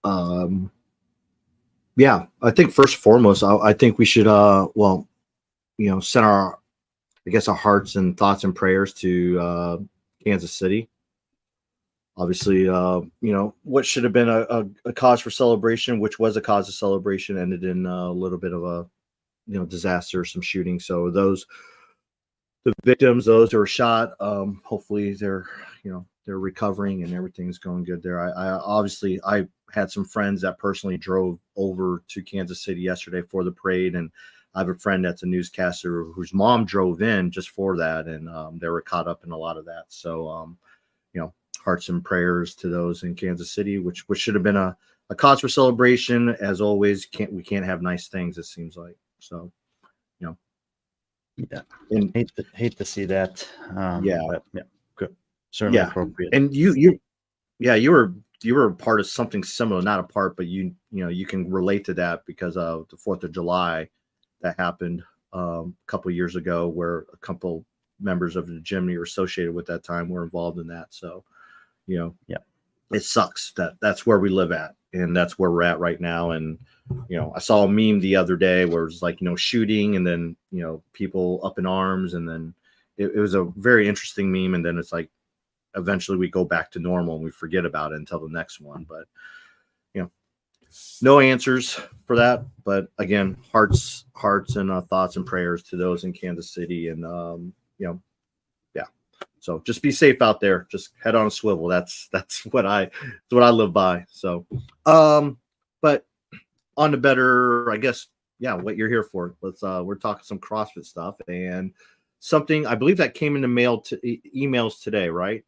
Um, yeah, I think first and foremost, I think we should, send our hearts and thoughts and prayers to Kansas City. Obviously, what should have been a cause for celebration, which was a cause of celebration, ended in a little bit of a, disaster, some shooting. So the victims, those who were shot, hopefully they're recovering and everything's going good there. I had some friends that personally drove over to Kansas City yesterday for the parade, and I have a friend that's a newscaster whose mom drove in just for that, and they were caught up in a lot of that. So, hearts and prayers to those in Kansas City, which should have been a cause for celebration. As always, we can't have nice things, it seems like. So, yeah, and hate to see that. But yeah, good, certainly appropriate. And you were a part of something similar, not a part, but you can relate to that because of the 4th of July that happened a couple of years ago, where a couple members of the gym you were associated with that time were involved in that. So, it sucks that's where we live at, and that's where we're at right now. And I saw a meme the other day where it was like, shooting, and then people up in arms, and then it was a very interesting meme. And then it's like eventually we go back to normal and we forget about it until the next one. But no answers for that. But again, hearts and thoughts and prayers to those in Kansas City. And so just be safe out there. Just head on a swivel. That's what I live by. So, but on the better, I guess, what you're here for. We're talking some CrossFit stuff, and something I believe that came in the mail to emails today, right?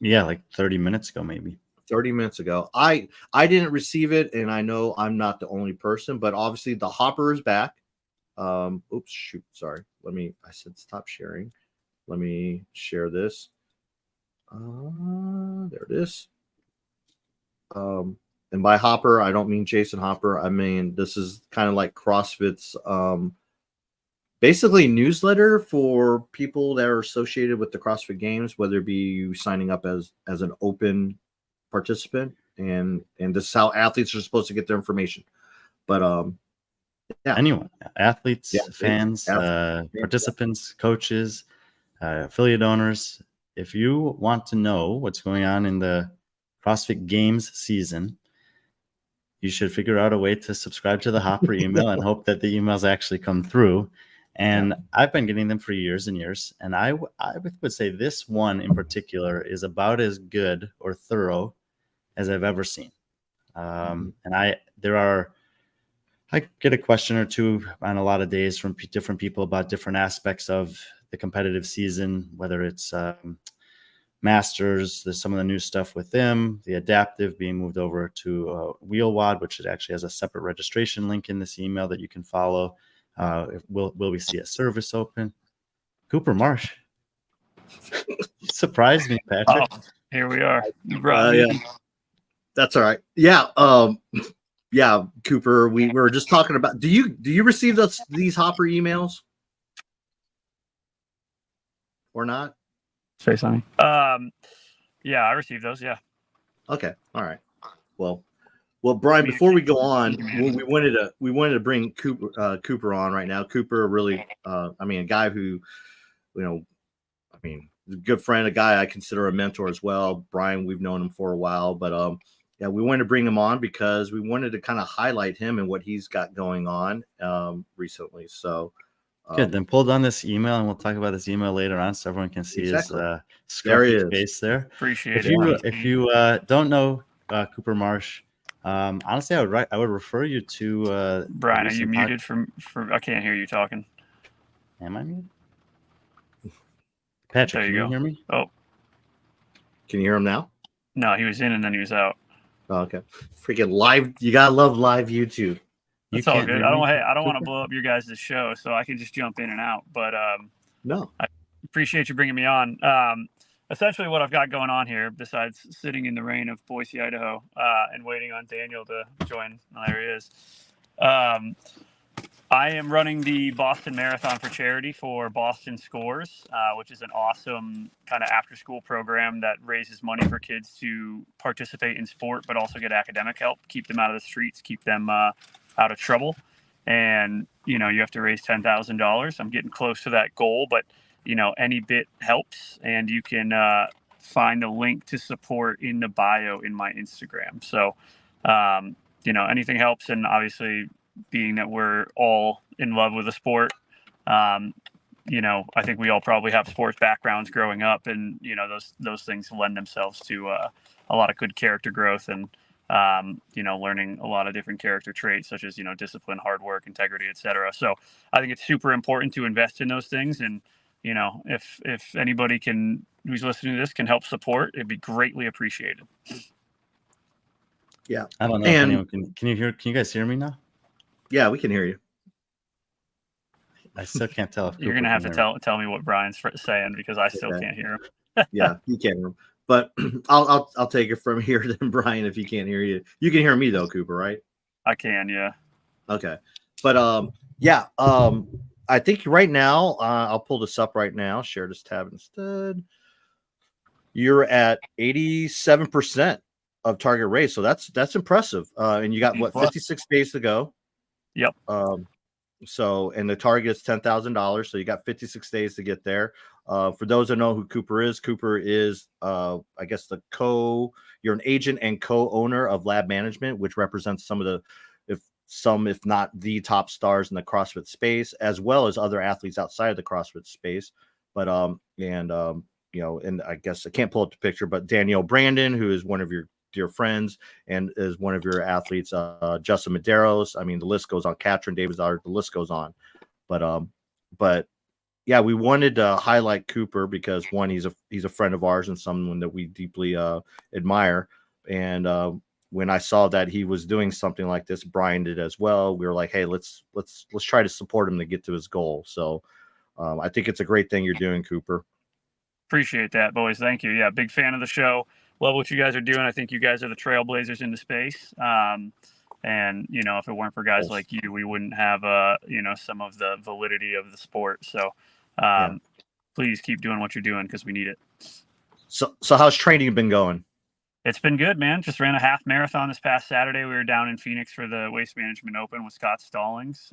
Yeah, like 30 minutes ago, maybe. 30 minutes ago. I didn't receive it, and I know I'm not the only person, but obviously the hopper is back. Oops, shoot, sorry. I said stop sharing. Let me share this. There it is. And by hopper, I don't mean Jason Hopper. I mean, this is kind of like CrossFit's basically newsletter for people that are associated with the CrossFit Games, whether it be you signing up as an open participant, and this is how athletes are supposed to get their information. But anyone, athletes, fans, participants, coaches, affiliate owners, if you want to know what's going on in the CrossFit Games season, you should figure out a way to subscribe to the Hopper email and hope that the emails actually come through. And I've been getting them for years and years. And I would say this one in particular is about as good or thorough as I've ever seen. And I get a question or two on a lot of days from different people about different aspects of the competitive season, whether it's Masters, there's some of the new stuff with them, the adaptive being moved over to WheelWOD, which it actually has a separate registration link in this email that you can follow. Will we see a service open? Cooper Marsh. Surprised me, Patrick. Oh, here we are. That's all right. Yeah. Yeah, Cooper, we were just talking about, do you receive these Hopper emails or not? Say something. Yeah, I received those. Yeah. Okay. All right. Well, Brian, before we go on, we wanted to bring Cooper on right now. Cooper, really, a guy who, a good friend, a guy I consider a mentor as well. Brian, we've known him for a while, but we wanted to bring him on because we wanted to kind of highlight him and what he's got going on recently. So good. Then pull down this email, and we'll talk about this email later on, so everyone can see his scruffy face there. Appreciate it. If you don't know Cooper Marsh, honestly, I would refer you to Brian. Are you muted from? I can't hear you talking. Am I muted? Patrick, can you hear me? Oh, can you hear him now? No, he was in and then he was out. Oh, okay. Freaking live! You gotta love live YouTube. It's all good. I don't want to blow up your guys' show, so I can just jump in and out. But no, I appreciate you bringing me on. Essentially, what I've got going on here, besides sitting in the rain of Boise, Idaho, and waiting on Daniel to join, there he is. I am running the Boston Marathon for charity for Boston Scores, which is an awesome kind of after-school program that raises money for kids to participate in sport, but also get academic help, keep them out of the streets, keep them out of trouble. And, you have to raise $10,000. I'm getting close to that goal, but, any bit helps. And you can find the link to support in the bio in my Instagram. So, anything helps. And obviously, being that we're all in love with the sport, I think we all probably have sports backgrounds growing up, and those things lend themselves to a lot of good character growth and learning a lot of different character traits such as discipline, hard work, integrity, etc. So I think it's super important to invest in those things, and if anybody who's listening to this can help support, it'd be greatly appreciated. Yeah, I don't know if anyone can you guys hear me now? Yeah, we can hear you. I still can't tell if you're gonna have to tell me what Brian's saying, because I still can't hear him. Yeah, you can't hear him, but I'll take it from here then, Brian. If you can't hear you can hear me though, Cooper, right? I can, yeah. Okay, but I think right now I'll pull this up right now. Share this tab instead. You're at 87% of target race, so that's impressive. And you got 56 days to go. Yep. And the target is $10,000. So you got 56 days to get there. For those that know who Cooper is, I guess you're an agent and co-owner of Lab Management, which represents some of the, if not the top stars in the CrossFit space, as well as other athletes outside of the CrossFit space. But, and I guess I can't pull up the picture, but Danielle Brandon, who is one of your dear friends and is one of your athletes, Justin Medeiros. I mean, the list goes on. Katrin Davis, the list goes on. But yeah, we wanted to highlight Cooper because one, he's a friend of ours and someone that we deeply admire. And when I saw that he was doing something like this, Brian did as well. We were like, hey, let's try to support him to get to his goal. So I think it's a great thing you're doing, Cooper. Appreciate that, boys. Thank you. Yeah, big fan of the show. Love what you guys are doing. I think you guys are the trailblazers in the space. And if it weren't for guys like you, we wouldn't have some of the validity of the sport. So please keep doing what you're doing, because we need it. So how's training been going? It's been good, man. Just ran a half marathon this past Saturday. We were down in Phoenix for the Waste Management Open with Scott Stallings.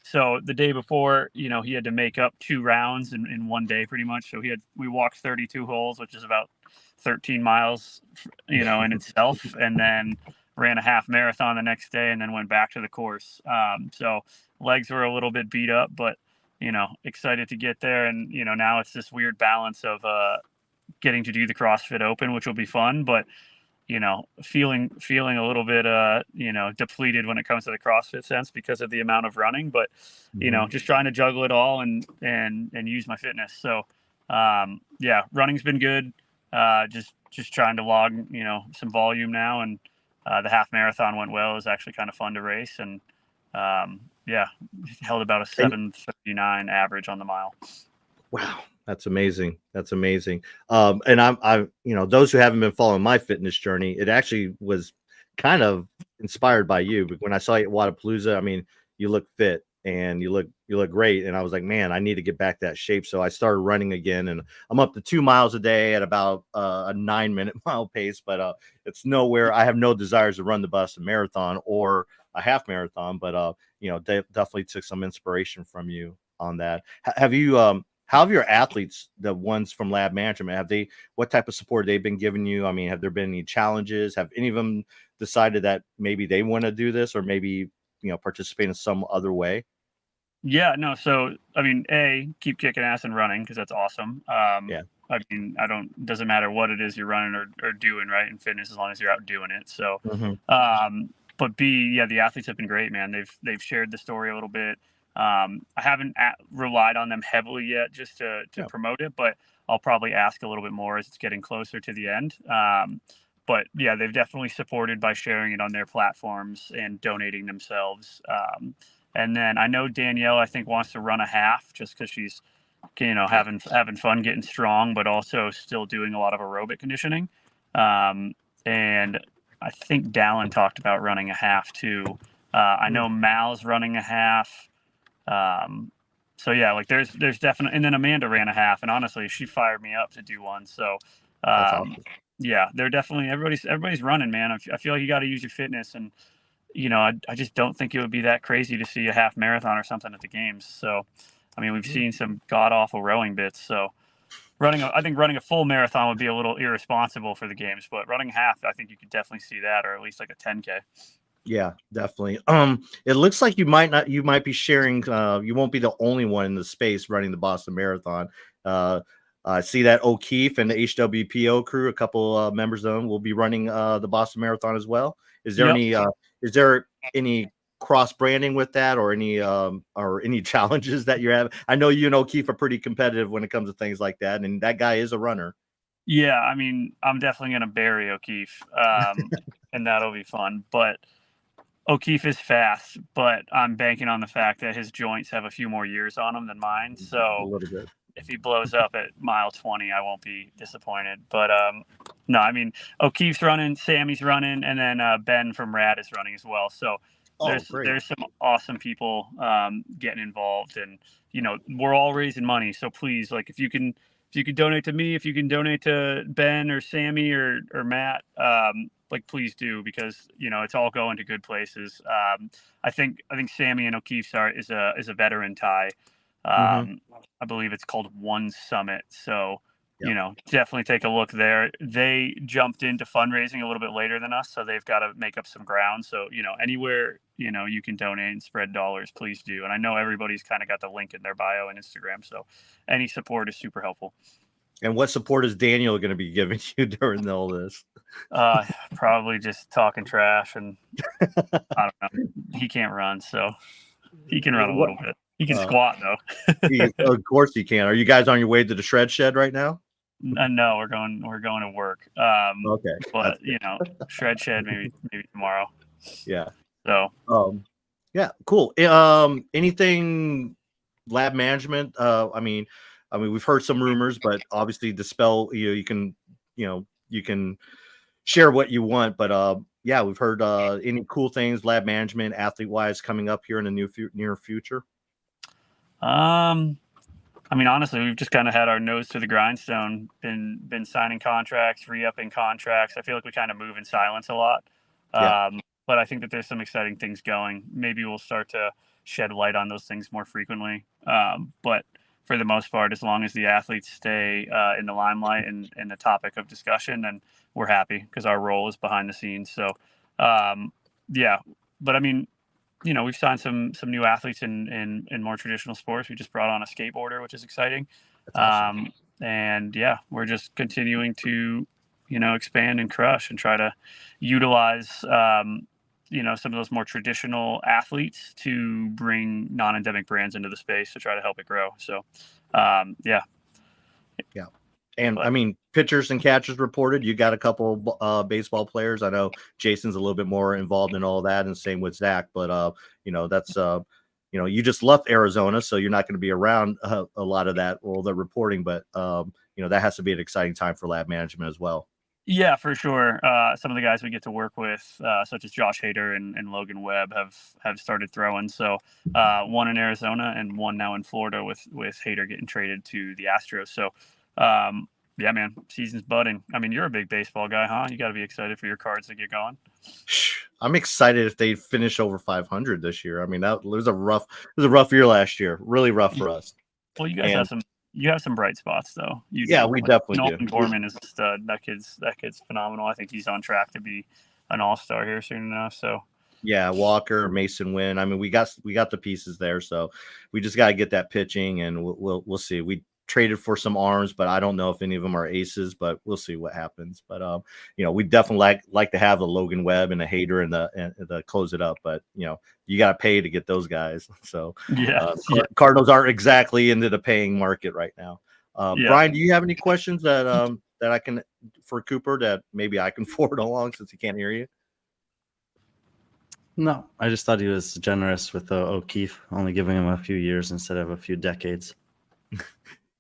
So the day before, he had to make up 2 rounds in one day pretty much. So we walked 32 holes, which is about 13 miles, in itself, and then ran a half marathon the next day and then went back to the course. So legs were a little bit beat up, but, excited to get there. And, now it's this weird balance of getting to do the CrossFit Open, which will be fun, but feeling a little bit, depleted when it comes to the CrossFit sense because of the amount of running, but, just trying to juggle it all and use my fitness. So, running's been good. Just trying to log, some volume now. And, the half marathon went well. It was actually kind of fun to race, and, held about a 7:59 average on the mile. Wow. That's amazing. And I those who haven't been following my fitness journey, it actually was kind of inspired by you. But when I saw you at Wadapalooza, I mean, you look fit and you look great. And I was like, man, I need to get back that shape. So I started running again, and I'm up to 2 miles a day at about a 9-minute mile pace. But it's nowhere. I have no desires to run the Boston Marathon or a half marathon. But definitely took some inspiration from you on that. Have you? How have your athletes, the ones from Lab Management, what type of support have they been giving you? I mean, have there been any challenges? Have any of them decided that maybe they want to do this, or maybe, participate in some other way? Yeah, no. So, I mean, keep kicking ass and running, because that's awesome. Yeah. I mean, doesn't matter what it is you're running or doing, right, in fitness, as long as you're out doing it. So, but B, yeah, the athletes have been great, man. They've shared the story a little bit. I haven't relied on them heavily yet just to promote it, but I'll probably ask a little bit more as it's getting closer to the end. But yeah, they've definitely supported by sharing it on their platforms and donating themselves. And then I know Danielle, I think, wants to run a half just because she's, having fun getting strong, but also still doing a lot of aerobic conditioning. And I think Dallin talked about running a half too. I know Mal's running a half. So yeah, like there's definitely, and then Amanda ran a half, and honestly, she fired me up to do one. So, That's awesome. yeah, they're definitely everybody's running, man. I feel like you got to use your fitness, and I just don't think it would be that crazy to see a half marathon or something at the games. So, I mean, we've seen some god awful rowing bits. So, I think running a full marathon would be a little irresponsible for the games, but running half, I think you could definitely see that, or at least like a 10K. Yeah, definitely. It looks like you might be sharing. You won't be the only one in the space running the Boston Marathon. I see that O'Keefe and the HWPO crew, a couple members of them, will be running the Boston Marathon as well. Is there Yep. any cross branding with that, or any challenges that you have? I know you and O'Keefe are pretty competitive when it comes to things like that, and that guy is a runner. Yeah, I mean, I'm definitely gonna bury O'Keefe, and that'll be fun. But O'Keefe is fast, but I'm banking on the fact that his joints have a few more years on them than mine. A So little bit. if he blows up at mile 20, I won't be disappointed. But no, I mean, O'Keefe's running, Sammy's running, and then Ben from Rad is running as well. So Oh, great. there's some awesome people getting involved, and we're all raising money. So please, like, if you can donate to me, if you can donate to Ben or Sammy or Matt, like, please do, because it's all going to good places. I think Sammy and O'Keefe's is a veteran tie. I believe it's called One Summit. So, definitely take a look there. They jumped into fundraising a little bit later than us, so they've got to make up some ground. So, anywhere, you can donate and spread dollars, please do. And I know everybody's kind of got the link in their bio and Instagram. So any support is super helpful. And what support is Daniel going to be giving you during all this? Probably just talking trash, and I don't know. He can't run, so he can run a little bit. He can squat though. Of course he can. Are you guys on your way to the shred shed right now? No, we're going to work. Okay, but shred shed maybe tomorrow. Yeah. So. Yeah, cool. Anything lab management? I mean, we've heard some rumors, but obviously dispel. You can share what you want, but yeah, we've heard any cool things lab management, athlete wise, coming up here in the near future. I mean, honestly, we've just kind of had our nose to the grindstone, been signing contracts, re-upping contracts. I feel like we kind of move in silence a lot. But I think that there's some exciting things going. Maybe we'll start to shed light on those things more frequently. But for the most part, as long as the athletes stay in the limelight and the topic of discussion, then we're happy, because our role is behind the scenes. So, yeah. But I mean, we've signed some new athletes in more traditional sports. We just brought on a skateboarder, which is exciting. Awesome. And yeah, we're just continuing to, expand and crush and try to utilize, some of those more traditional athletes to bring non-endemic brands into the space to try to help it grow. So, yeah. Yeah. And I mean, pitchers and catchers reported. You got a couple baseball players. I know Jason's a little bit more involved in all that, and same with Zach. But that's you just left Arizona, so you're not going to be around a lot of that, all the reporting. But that has to be an exciting time for lab management as well. Yeah, for sure. Some of the guys we get to work with, such as Josh Hader and Logan Webb, have started throwing. So one in Arizona and one now in Florida, with Hader getting traded to the Astros. So yeah, man, season's budding. I mean, you're a big baseball guy, huh? You got to be excited for your Cards to get going. I'm excited if they finish over 500 this year. I mean, it was a rough year last year. Really rough for us. Well, you guys have some bright spots, though. We definitely Nolan do. Gorman is a stud. That kid's phenomenal. I think he's on track to be an all-star here soon enough. So yeah, Walker, Mason Wynn. I mean, we got the pieces there, so we just got to get that pitching, and we'll see. We traded for some arms, but I don't know if any of them are aces, but we'll see what happens. But we definitely like to have the Logan Webb and the Hader and the close it up, but you got to pay to get those guys. So Cardinals aren't exactly into the paying market right now. Brian, do you have any questions that I can for Cooper that maybe I can forward along, since he can't hear you? No, I just thought he was generous with O'Keefe, only giving him a few years instead of a few decades.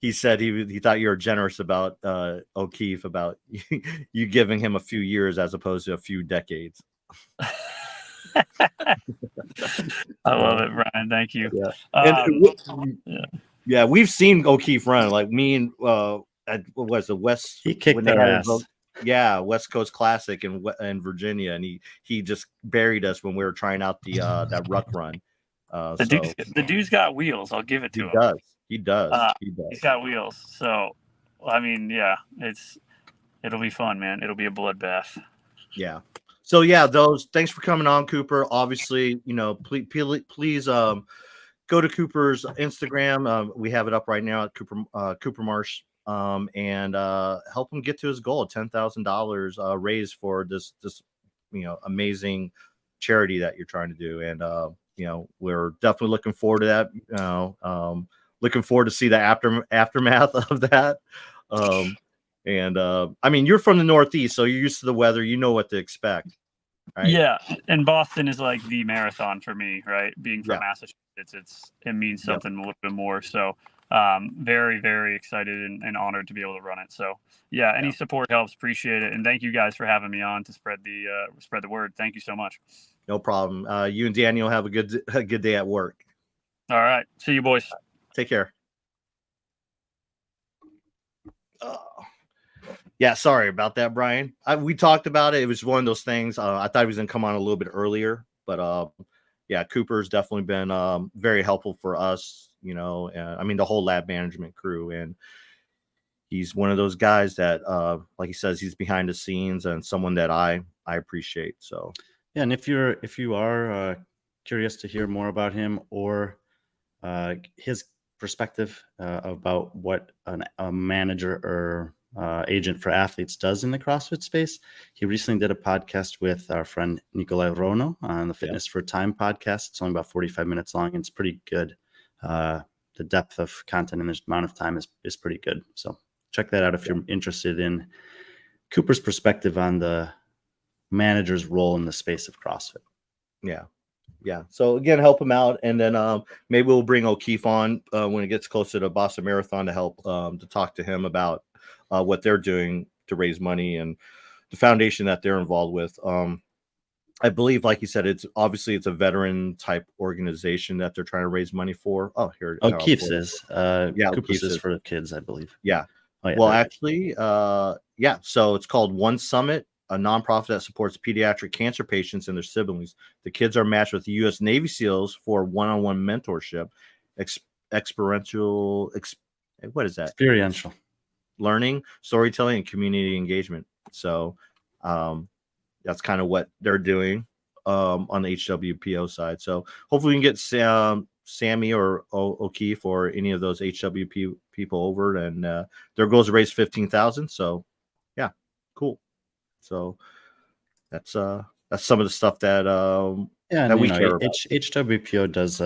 He said he thought you were generous about O'Keefe, about you giving him a few years as opposed to a few decades. I love it, Brian. Thank you. Yeah. Yeah. Yeah, we've seen O'Keefe run. Like me and at what was the West? He kicked when they our had ass. West Coast Classic in Virginia, and he just buried us when we were trying out the that ruck run. The dude's got wheels. I'll give it to he him. does. He does. He's got wheels. So, I mean, yeah, it'll be fun, man. It'll be a bloodbath. Yeah. So yeah, thanks for coming on, Cooper. Obviously, please go to Cooper's Instagram. We have it up right now at Cooper Marsh. And help him get to his goal of $10,000 raised for this amazing charity that you're trying to do. And we're definitely looking forward to that. Looking forward to see the aftermath of that. I mean, you're from the Northeast, so you're used to the weather. You know what to expect. Right? Yeah, and Boston is like the marathon for me, right? Being from Massachusetts, it means something a little bit more. So, very, very excited and honored to be able to run it. So, yeah, any support helps. Appreciate it, and thank you guys for having me on to spread the word. Thank you so much. No problem. You and Daniel have a good day at work. All right, see you, boys. Take care. Yeah, sorry about that, Brian. We talked about it. It was one of those things. I thought he was going to come on a little bit earlier, but yeah, Cooper's definitely been very helpful for us. I mean, the whole lab management crew, and he's one of those guys that, like he says, he's behind the scenes and someone that I appreciate. So yeah, and if you are curious to hear more about him or his perspective about what a manager or agent for athletes does in the CrossFit space, he recently did a podcast with our friend Nikolai Rono on the Fitness for Time podcast. It's only about 45 minutes long, and it's pretty good. The depth of content and the amount of time is pretty good. So check that out if you're interested in Cooper's perspective on the manager's role in the space of CrossFit. Yeah. So again, help him out, and then maybe we'll bring O'Keefe on when it gets closer to Boston Marathon to help to talk to him about what they're doing to raise money and the foundation that they're involved with. I believe, like you said, it's a veteran type organization that they're trying to raise money for. Oh, here. O'Keefe's is. Yeah, Cooper's is for kids, I believe. Yeah. Oh, yeah. Well, actually, so it's called One Summit, a nonprofit that supports pediatric cancer patients and their siblings. The kids are matched with U.S. Navy SEALs for one-on-one mentorship, experiential learning, storytelling, and community engagement. So that's kind of what they're doing on the HWPO side. So hopefully we can get Sammy or O'Keefe or any of those HWP people over, and their goal is to raise $15,000. So yeah, cool. So that's some of the stuff that we care about. HWPO does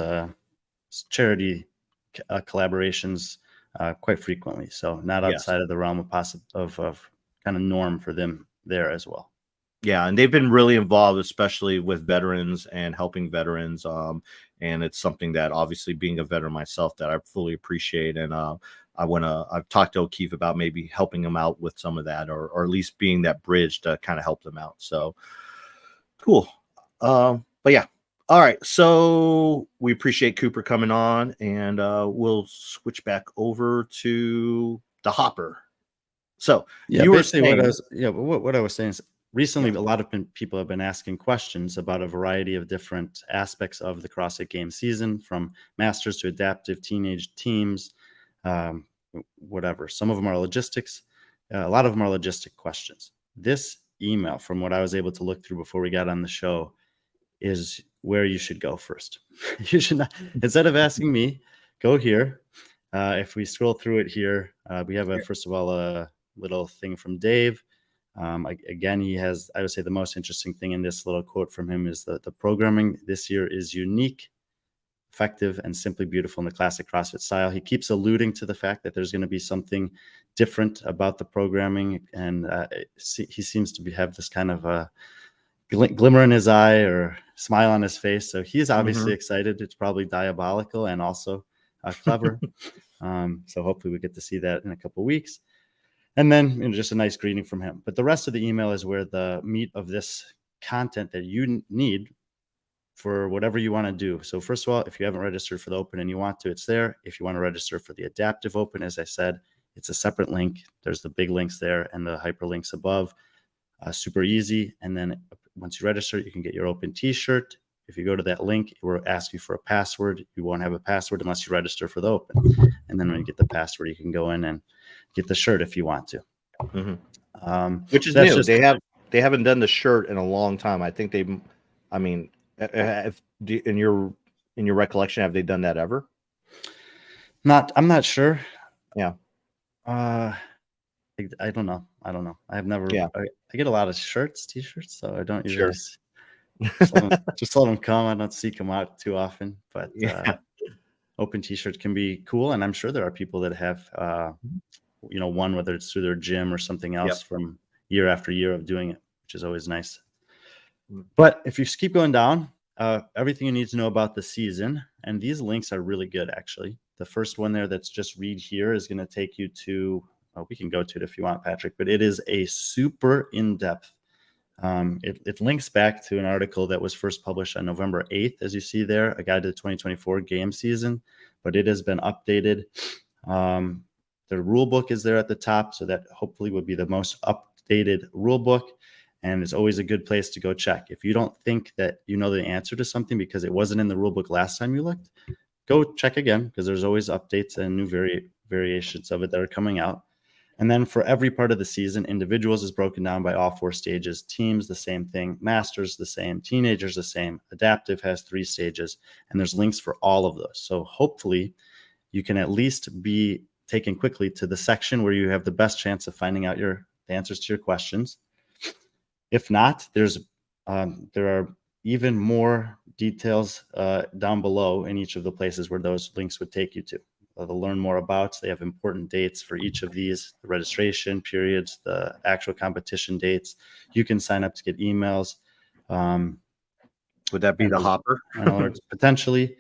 charity collaborations quite frequently, so not outside of the realm of kind of norm for them there as well. Yeah, and they've been really involved, especially with veterans and helping veterans. And it's something that, obviously, being a veteran myself, that I fully appreciate. And I've talked to O'Keefe about maybe helping them out with some of that, or at least being that bridge to kind of help them out. So cool. But yeah. All right. So we appreciate Cooper coming on, and we'll switch back over to the hopper. So yeah, you were saying, what I was saying is, recently, a lot of people have been asking questions about a variety of different aspects of the CrossFit Games season, from masters to adaptive teenage teams, whatever. Some of them are logistics. A lot of them are logistic questions. This email, from what I was able to look through before we got on the show, is where you should go first. You should not, instead of asking me, go here. If we scroll through it here, we have first of all, a little thing from Dave. Again, he has, I would say, the most interesting thing in this little quote from him is that the programming this year is unique, effective, and simply beautiful in the classic CrossFit style. He keeps alluding to the fact that there's going to be something different about the programming, and he seems to have this kind of a glimmer in his eye or smile on his face. So he's obviously excited. It's probably diabolical and also clever. So hopefully we get to see that in a couple of weeks. And then just a nice greeting from him. But the rest of the email is where the meat of this content that you need for whatever you want to do. So first of all, if you haven't registered for the Open and you want to, it's there. If you want to register for the Adaptive Open, as I said, it's a separate link. There's the big links there and the hyperlinks above. Super easy. And then once you register, you can get your Open t-shirt. If you go to that link, it will ask you for a password. You won't have a password unless you register for the Open. And then when you get the password, you can go in and get the shirt if you want to. Mm-hmm. Which is new. They haven't done the shirt in a long time. I think in your recollection, have they done that ever? I'm not sure. Yeah. I don't know. I have never. Yeah. I get a lot of shirts, t-shirts, so I don't usually. Sure. Just let them come. I don't seek them out too often, but Open t-shirts can be cool, and I'm sure there are people that have, one, whether it's through their gym or something else from year after year of doing it, which is always nice. But if you keep going down, everything you need to know about the season, and these links are really good, actually. The first one there that's just read here is going to take you to, we can go to it if you want, Patrick, but it is a super in-depth. It links back to an article that was first published on November 8th, as you see there, a guide to the 2024 game season, but it has been updated. The rule book is there at the top, so that hopefully would be the most updated rule book, and it's always a good place to go check. If you don't think that you know the answer to something because it wasn't in the rule book last time you looked, go check again, because there's always updates and new variations of it that are coming out. And then for every part of the season, individuals is broken down by all 4 stages. Teams, the same thing. Masters, the same. Teenagers, the same. Adaptive has 3 stages, and there's links for all of those. So hopefully you can at least be taken quickly to the section where you have the best chance of finding out the answers to your questions. If not, there are even more details down below in each of the places where those links would take you to. To learn more about. They have important dates for each of these, the registration periods, the actual competition dates. You can sign up to get emails. Would that be the hopper? Potentially.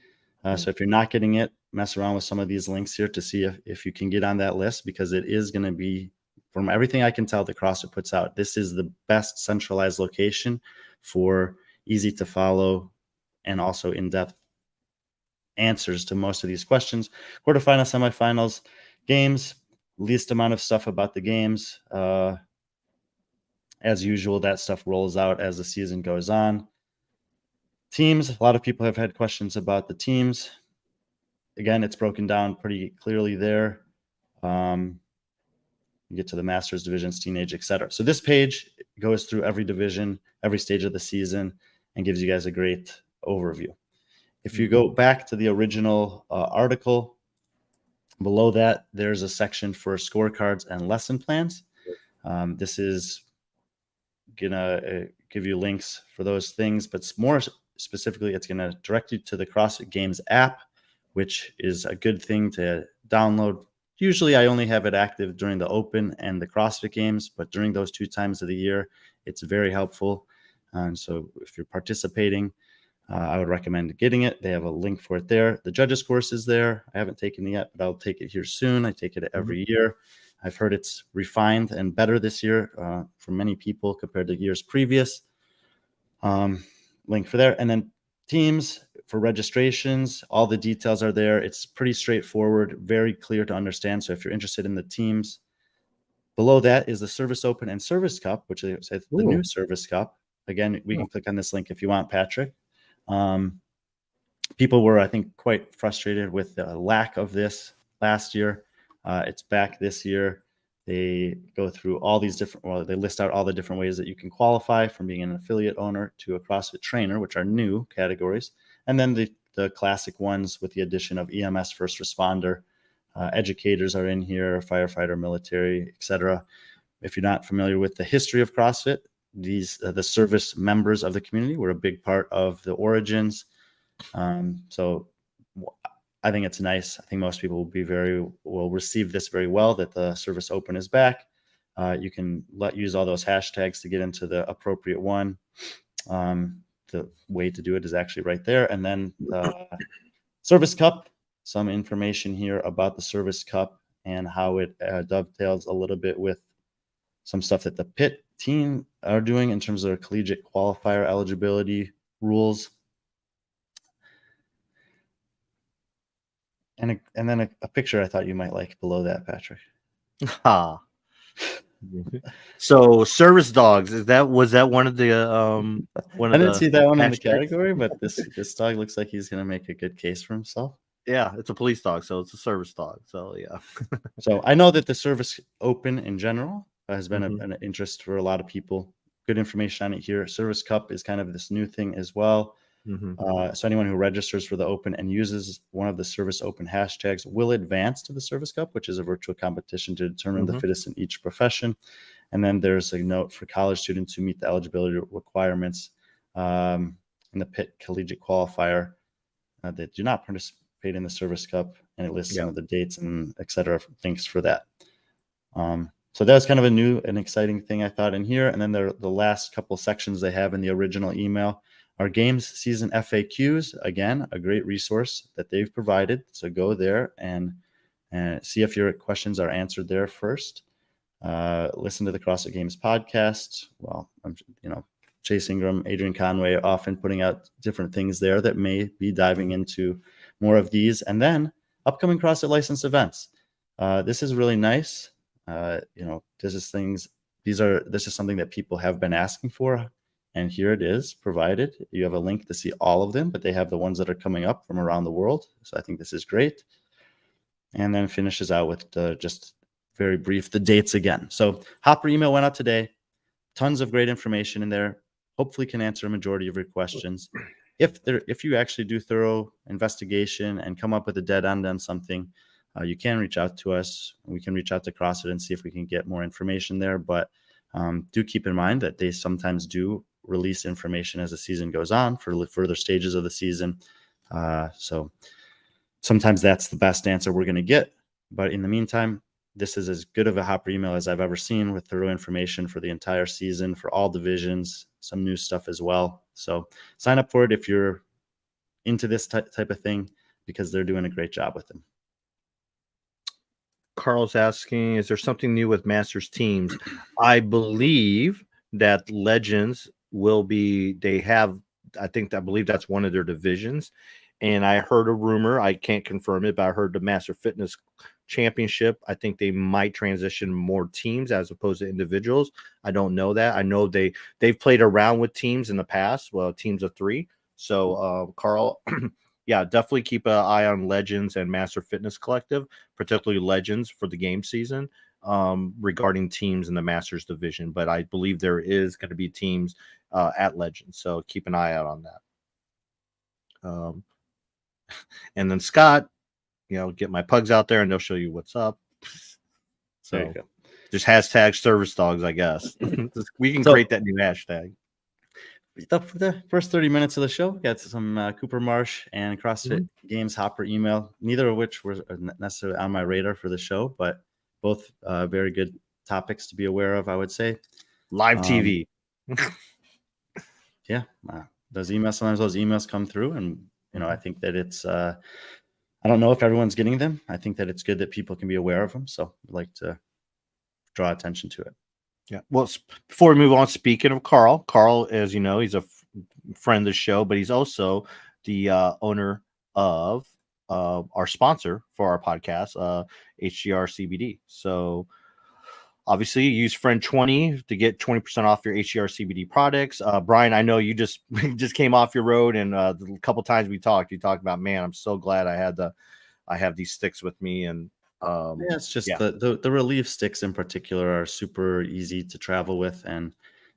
So if you're not getting it, mess around with some of these links here to see if you can get on that list, because it is going to be, from everything I can tell, the CrossFit puts out, this is the best centralized location for easy to follow and also in-depth answers to most of these questions. Quarterfinals, semifinals, games, least amount of stuff about the games. As usual, that stuff rolls out as the season goes on. Teams, a lot of people have had questions about the teams. Again, it's broken down pretty clearly there. You get to the Masters divisions, teenage, etc. So this page goes through every division, every stage of the season, and gives you guys a great overview. If you go back to the original article, below that, there's a section for scorecards and lesson plans. This is going to give you links for those things, but more specifically, it's going to direct you to the CrossFit Games app, which is a good thing to download. Usually, I only have it active during the Open and the CrossFit Games, but during those 2 times of the year, it's very helpful. And so if you're participating, I would recommend getting it. They have a link for it there. The judges course is there. I haven't taken it yet, but I'll take it here soon. I take it every year. I've heard it's refined and better this year for many people compared to years previous. Link for there. And then teams for registrations, all the details are there. It's pretty straightforward, very clear to understand. So if you're interested in the teams, below that is the Service Open and Service Cup, which is the new Service Cup. Again, we can click on this link if you want, Patrick. People were, I think, quite frustrated with the lack of this last year. It's back this year. They go through all these they list out all the different ways that you can qualify, from being an affiliate owner to a CrossFit trainer, which are new categories. And then the classic ones with the addition of EMS, first responder, educators are in here, firefighter, military, etc. If you're not familiar with the history of CrossFit, the service members of the community were a big part of the origins. So I think it's nice. I think most people will receive this very well, that the Service Open is back. You can use all those hashtags to get into the appropriate one. The way to do it is actually right there. And then the Service Cup, some information here about the Service Cup and how it dovetails a little bit with some stuff that the Pitt team are doing in terms of their collegiate qualifier eligibility rules. And then a picture I thought you might like below that, Patrick. Ha. So service dogs, was that one of the I didn't see that one in the hashtags? category, but this dog looks like he's gonna make a good case for himself. Yeah, it's a police dog, so it's a service dog. So yeah. So I know that the service open in general has been Mhm. an interest for a lot of people. Good information on it here. Service Cup is kind of this new thing as well. Mhm. So anyone who registers for the Open and uses one of the Service Open hashtags will advance to the Service Cup, which is a virtual competition to determine the Mhm. fittest in each profession. And then there's a note for college students who meet the eligibility requirements in the Pitt Collegiate Qualifier that do not participate in the Service Cup, and it lists some of the dates and et cetera links for that. So that was kind of a new and exciting thing I thought in here. And then the last couple sections they have in the original email are games season FAQs. Again, a great resource that they've provided. So go there and see if your questions are answered there first. Listen to the CrossFit Games podcast. Well, Chase Ingram, Adrian Conway are often putting out different things there that may be diving into more of these. And then upcoming CrossFit license events. This is really nice. This is something that people have been asking for. And here it is provided. You have a link to see all of them, but they have the ones that are coming up from around the world. So I think this is great. And then finishes out with just very brief, the dates again. So Hopper email went out today. Tons of great information in there. Hopefully can answer a majority of your questions. If you actually do thorough investigation and come up with a dead end on something, you can reach out to us. We can reach out to CrossFit and see if we can get more information there. But do keep in mind that they sometimes do release information as the season goes on for further stages of the season. So sometimes that's the best answer we're going to get. But in the meantime, this is as good of a Hopper email as I've ever seen, with thorough information for the entire season, for all divisions, some new stuff as well. So sign up for it if you're into this type of thing, because they're doing a great job with them. Carl's asking, is there something new with Masters teams? I believe that Legends will be, I believe that's one of their divisions. And I heard a rumor, I can't confirm it, but I heard the Master Fitness Championship, I think they might transition more teams as opposed to individuals. I don't know that. I know they've played around with teams in the past, well, teams of 3. So Carl, yeah, definitely keep an eye on Legends and Master Fitness Collective, particularly Legends for the game season, regarding teams in the Masters division. But I believe there is going to be teams at Legends, so keep an eye out on that. And then Scott, get my pugs out there and they'll show you what's up. So just hashtag service dogs, I guess. We can create that new hashtag. The first 30 minutes of the show, got some Cooper Marsh and CrossFit Games Hopper email, neither of which were necessarily on my radar for the show, but both very good topics to be aware of, I would say. Live TV. Yeah. Sometimes those emails come through, and, I think that it's, I don't know if everyone's getting them. I think that it's good that people can be aware of them. So I'd like to draw attention to it. Yeah. Well, before we move on, speaking of Carl, as you know, he's a friend of the show, but he's also the owner of our sponsor for our podcast, HGR CBD. So obviously, use friend 20 to get 20% off your HGR CBD products. Brian, I know you just came off your road, and a couple times you talked about, man, I'm so glad I have these sticks with me. And it's just the Relief sticks in particular are super easy to travel with, and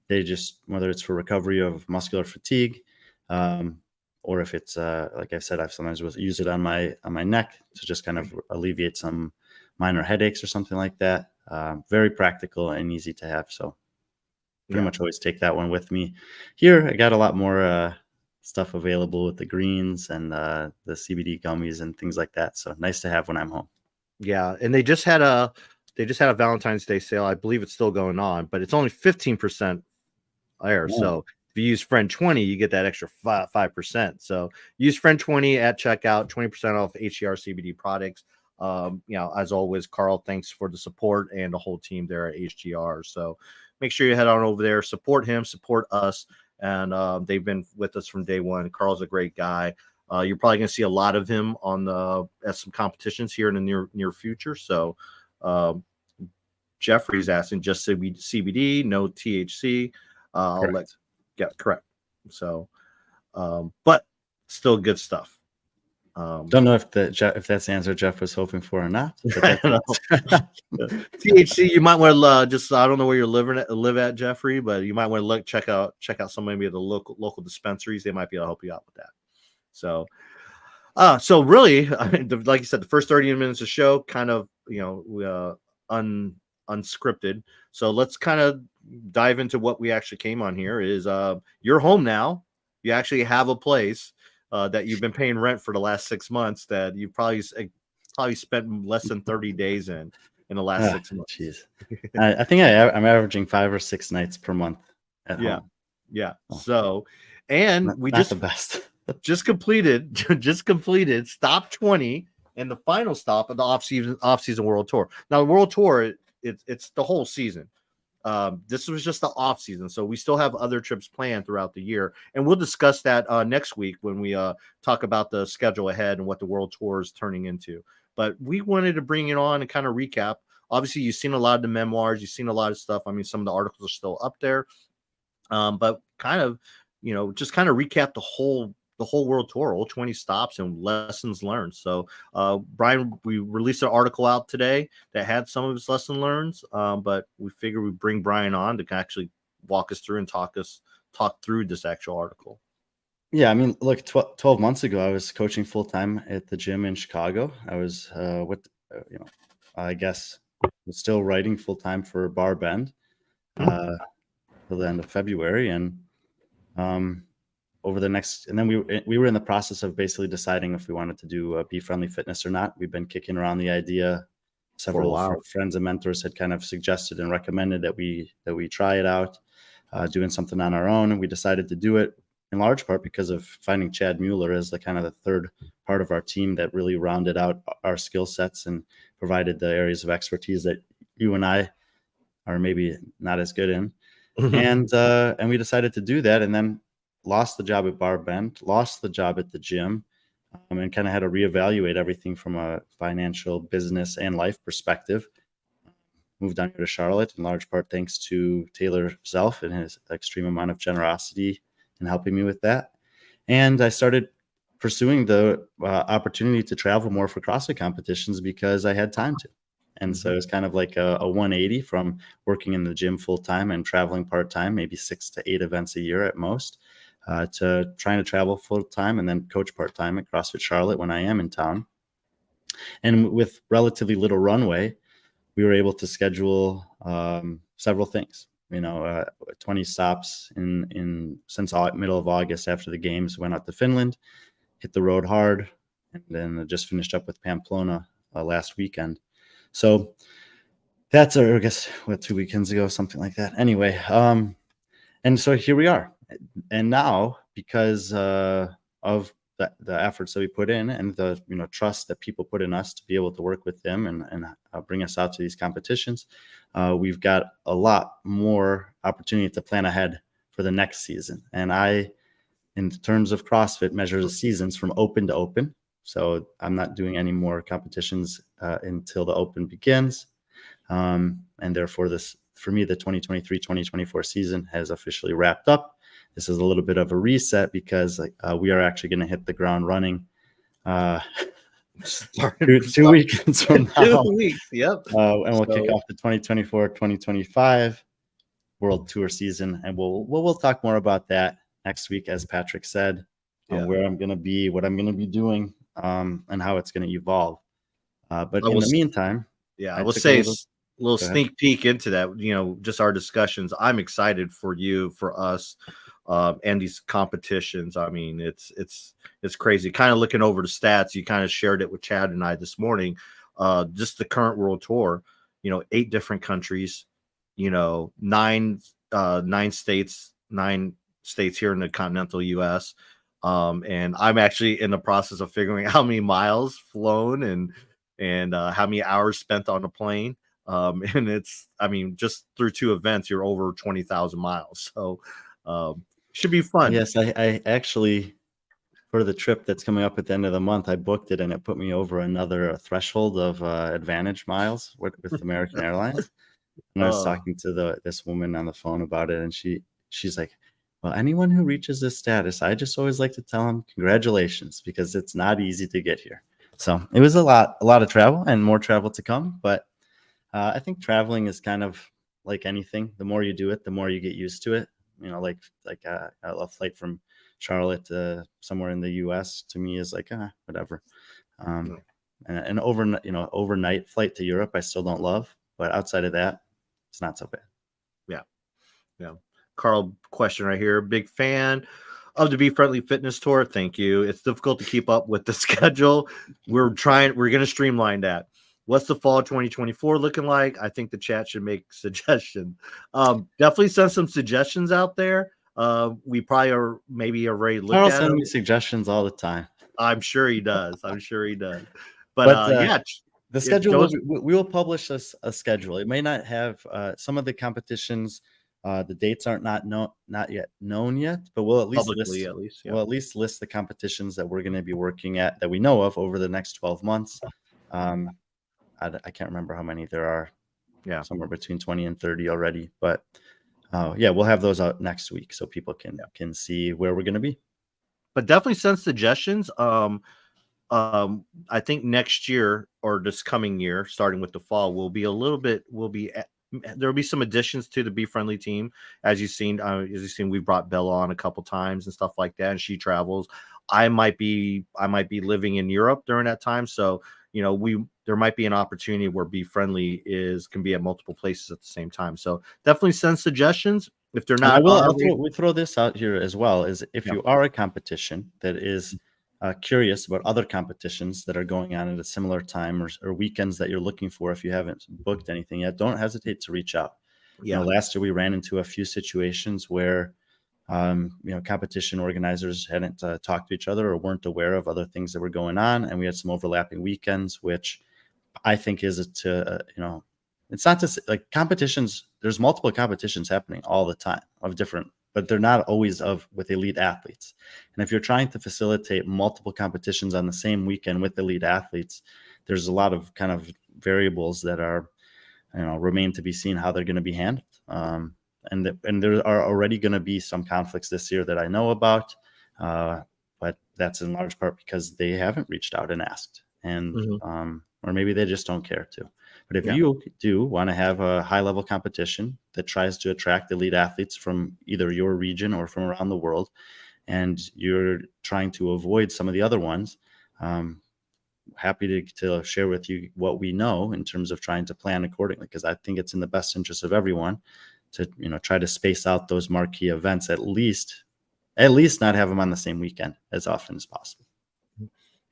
they just, whether it's for recovery of muscular fatigue, or if it's like I said, I've sometimes use it on my neck to just kind of alleviate some minor headaches or something like that. Very practical and easy to have. So pretty much always take that one with me. Here I got a lot more stuff available with the greens and the CBD gummies and things like that. So nice to have when I'm home. Yeah, and they just had a Valentine's Day sale. I believe it's still going on, but it's only 15% there. Yeah. So if you use friend 20, you get that extra 5%. So use friend 20 at checkout, 20% off HGR CBD products. As always, Carl, thanks for the support and the whole team there at HGR. So make sure you head on over there, support him, support us. And they've been with us from day one. Carl's a great guy. You're probably going to see a lot of him at some competitions here in the near future. So Jeffrey's asking just CBD, no THC. Correct. So, but still good stuff. Don't know if that's the answer Jeff was hoping for or not. But THC, you might want to just I don't know where you live at, Jeffrey, but you might want to check out some maybe of the local dispensaries. They might be able to help you out with that. So, so really, I mean, like you said, the first 30 minutes of show kind of unscripted. So let's kind of dive into what we actually came on here. Is you're home now. You actually have a place that you've been paying rent for the last 6 months that you probably spent less than 30 days in the last 6 months. Jeez. I think I'm averaging 5 or 6 nights per month at home. Yeah. Oh. So, and we not the best. just completed stop 20 and the final stop of the off-season World Tour. Now the World Tour, it's the whole season. This was just the off season, so we still have other trips planned throughout the year, and we'll discuss that next week when we talk about the schedule ahead and what the World Tour is turning into. But we wanted to bring it on and kind of recap. Obviously, you've seen a lot of the memoirs, you've seen a lot of stuff. I mean, some of the articles are still up there, but kind of, just kind of recap the whole World Tour, all 20 stops and lessons learned. So, Brian, we released an article out today that had some of his lesson learns, but we figured we'd bring Brian on to actually walk us through and talk through this actual article. Yeah, I mean, look, 12 months ago, I was coaching full time at the gym in Chicago. I was I guess was still writing full time for Bar Bend till the end of February, and over the next, and then we were in the process of basically deciding if we wanted to do B.Friendly Fitness or not. We've been kicking around the idea. Several friends and mentors had kind of suggested and recommended that we try it out, doing something on our own, and we decided to do it in large part because of finding Chad Mueller as the kind of the third part of our team that really rounded out our skill sets and provided the areas of expertise that you and I are maybe not as good in. And we decided to do that, and then lost the job at Bar Bend, lost the job at the gym, and kind of had to reevaluate everything from a financial, business, and life perspective. Moved down here to Charlotte, in large part thanks to Taylor Zelf and his extreme amount of generosity in helping me with that. And I started pursuing the opportunity to travel more for CrossFit competitions because I had time to. And so it was kind of like a 180 from working in the gym full time and traveling part time, maybe 6 to 8 events a year at most, to trying to travel full time and then coach part time at CrossFit Charlotte when I am in town. And with relatively little runway, we were able to schedule several things. 20 stops since middle of August after the games. Went out to Finland, hit the road hard, and then just finished up with Pamplona last weekend. So that's, I guess, 2 weekends ago, something like that. Anyway, and so here we are. And now, because of the efforts that we put in and the trust that people put in us to be able to work with them and bring us out to these competitions, we've got a lot more opportunity to plan ahead for the next season. And I, in terms of CrossFit, measure the seasons from open to open. So I'm not doing any more competitions until the open begins. And therefore, for me, the 2023-2024 season has officially wrapped up. This is a little bit of a reset because we are actually going to hit the ground running 2 weekends from now. 2 weeks, yep. And we'll kick off the 2024-2025 World Tour season. And we'll talk more about that next week, as Patrick said, where I'm going to be, what I'm going to be doing, and how it's going to evolve. But in the meantime, I will say a little sneak peek into that, just our discussions. I'm excited for you, for us, and these competitions. I mean, it's crazy. Kind of looking over the stats, you kind of shared it with Chad and I this morning. Just the current World Tour, 8 different countries, 9 states here in the continental U.S. And I'm actually in the process of figuring out how many miles flown and how many hours spent on a plane. And it's, just through 2 events, you're over 20,000 miles. So should be fun. Yes, I actually, for the trip that's coming up at the end of the month, I booked it and it put me over another threshold of advantage miles with American Airlines. And I was talking to this woman on the phone about it, and she's like, well, anyone who reaches this status, I just always like to tell them congratulations, because it's not easy to get here. So it was a lot of travel and more travel to come. But I think traveling is kind of like anything. The more you do it, the more you get used to it. You know, like a flight from Charlotte to somewhere in the U.S. to me is like whatever. And overnight flight to Europe, I still don't love, but outside of that, it's not so bad. Yeah. Carl, question right here. Big fan of the B.Friendly Fitness Tour. Thank you. It's difficult to keep up with the schedule. We're going to streamline that. What's the fall 2024 looking like? I think the chat should make suggestions. Definitely send some suggestions out there. We probably are maybe already looked Carl at sends them. me suggestions all the time. I'm sure he does. But yeah, the schedule we will publish a schedule. It may not have some of the competitions. The dates aren't not yet known yet, but we'll at least we'll at least list the competitions that we're going to be working at that we know of over the next 12 months. I can't remember how many there are. Yeah, somewhere between 20 and 30 already. But yeah, we'll have those out next week so people can see where we're going to be. But definitely send suggestions. I think next year or this coming year, starting with the fall, there'll be some additions to the B.Friendly team. As you've seen, we brought Bella on a couple times and stuff like that, and she travels. I might be living in Europe during that time, so there might be an opportunity where B.Friendly can be at multiple places at the same time. So definitely send suggestions. If they're not, we throw this out here as well. Is if you are a competition that is curious about other competitions that are going on at a similar time or weekends that you're looking for, if you haven't booked anything yet, don't hesitate to reach out. Yeah. Last year we ran into a few situations where competition organizers hadn't talked to each other or weren't aware of other things that were going on, and we had some overlapping weekends, which I think is it's not just like competitions. There's multiple competitions happening all the time but they're not always with elite athletes. And if you're trying to facilitate multiple competitions on the same weekend with elite athletes, there's a lot of kind of variables that are, remain to be seen how they're going to be handled. And there are already going to be some conflicts this year that I know about, but that's in large part because they haven't reached out and asked, and or maybe they just don't care to. But if you do want to have a high-level competition that tries to attract elite athletes from either your region or from around the world, and you're trying to avoid some of the other ones, happy to share with you what we know in terms of trying to plan accordingly, because I think it's in the best interest of everyone to try to space out those marquee events, at least not have them on the same weekend as often as possible.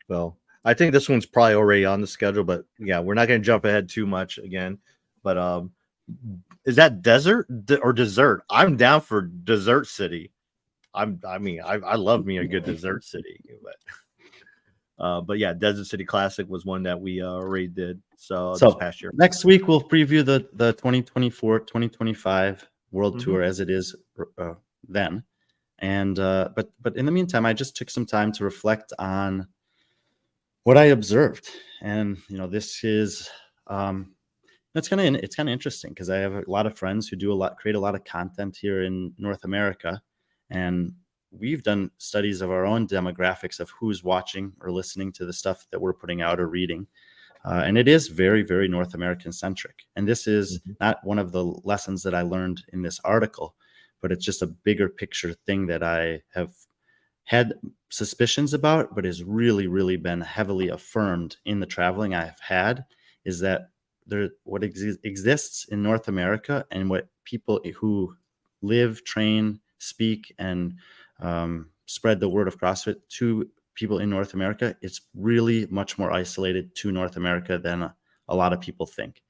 Well, I think this one's probably already on the schedule, but yeah, we're not going to jump ahead too much again. But is that desert or dessert? I'm down for Dessert City. I love me a good Dessert City, but yeah, Desert City Classic was one that we already did. So this past year. Next week we'll preview the 2024-2025 World Tour as it is then. And but in the meantime, I just took some time to reflect on what I observed, and this is it's kind of interesting because I have a lot of friends who create a lot of content here in North America, and we've done studies of our own demographics of who's watching or listening to the stuff that we're putting out or reading, and it is very, very North American centric. And this is not one of the lessons that I learned in this article, but it's just a bigger picture thing that I have had suspicions about, but has really, really been heavily affirmed in the traveling I've had, is that what exists in North America and what people who live, train, speak, and spread the word of CrossFit to people in North America, it's really much more isolated to North America than a lot of people think.